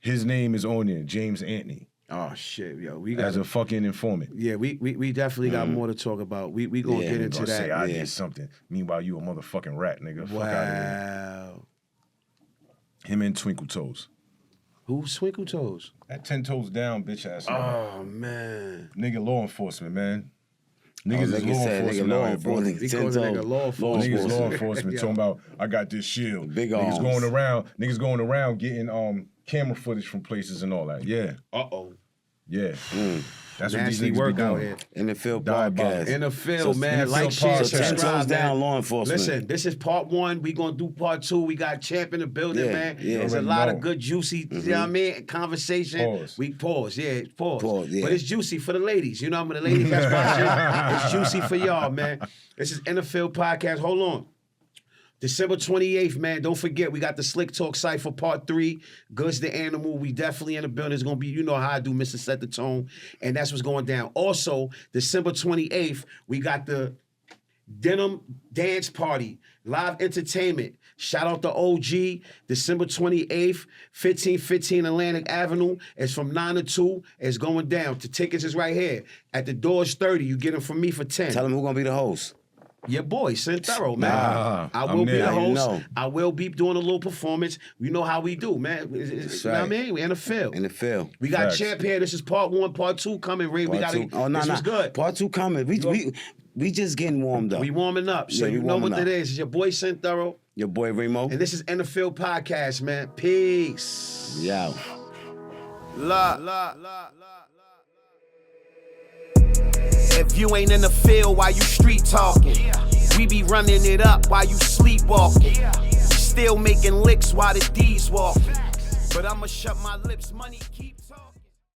S5: His name is on there, James Anthony,
S3: Oh shit, yo, we got
S5: as a fucking informant.
S3: yeah, we definitely got more to talk about. We gonna
S4: Yeah,
S3: get
S4: we
S3: into
S5: Gonna say I
S3: that.
S5: did something. Meanwhile, you a motherfucking rat, nigga. Fuck out of here.
S3: Wow.
S5: Him and Twinkle Toes.
S3: Who's Swinkle Toes?
S5: That 10 toes down, bitch ass. nigga.
S3: Oh man.
S5: Nigga, law enforcement, man. Niggas is
S4: nigga
S5: law
S4: said,
S5: enforcement
S4: nigga, law
S5: out here, bro.
S4: enforcement.
S3: We call the nigga law enforcement.
S5: Niggas law
S3: Enforcement.
S5: enforcement
S3: Yeah.
S5: talking about I got this shield.
S4: Big
S5: niggas
S4: arms.
S5: going around getting camera footage from places and all that. Yeah,
S3: Uh-oh.
S5: yeah. That's what these
S3: Nasty
S5: niggas
S3: work
S5: be
S3: out
S5: doing.
S3: here.
S4: In the field
S5: Diabolical.
S4: podcast.
S3: In the field,
S5: So,
S3: man.
S5: in the
S3: Like,
S5: field
S3: share,
S5: podcast.
S4: So 10
S3: subscribe,
S4: toes down,
S3: man.
S4: law enforcement.
S3: Listen, this is part one. We gonna do part two. We got Champ in the building,
S4: Yeah,
S3: man.
S4: yeah.
S3: There's a
S5: Already
S3: lot
S5: know.
S3: of good juicy, you know what I mean, conversation.
S5: Pause.
S3: We pause, yeah, pause.
S4: Pause, yeah.
S3: But it's juicy for the ladies. You know, when the ladies that's watching, it's juicy for y'all, man. This is In the Field podcast. Hold on. December 28th, man. Don't forget, we got the Slick Talk Cypher Part 3. Goods the Animal. We definitely in the building. It's going to be, you know how I do, Mr. Set the Tone. And that's what's going down. Also, December 28th, we got the Denim Dance Party. Live entertainment. Shout out to OG. December 28th, 1515 Atlantic Avenue. It's from 9 to 2. It's going down. The tickets is right here. At the door is 30. You get them from me for 10.
S4: Tell him who's gonna be the host.
S3: Your boy, Thorough, man.
S5: Nah,
S3: I
S5: I'm
S3: will be
S5: there.
S3: the
S4: You
S3: host.
S4: know.
S3: I will be doing a little performance. You know how we do, man. You know what I
S4: right.
S3: mean? We in the field.
S4: In the field.
S3: We got
S5: Facts.
S3: Champ here. This is part one, part two coming, Ray. We
S4: Part
S3: got
S4: two. Oh, no,
S3: this
S4: no.
S3: was good.
S4: Part two coming. We just getting warmed up.
S3: We warming up. So
S4: Yeah, we
S3: you know what
S4: warming
S3: it
S4: up.
S3: is. It's your boy, Thorough.
S4: Your boy Remo.
S3: And this is In the Field Podcast, man. Peace.
S4: Yeah.
S2: If you ain't in the field while you street talking, we be running it up while you sleepwalking. Still making licks while the D's walking. But I'ma shut my lips, money keeps.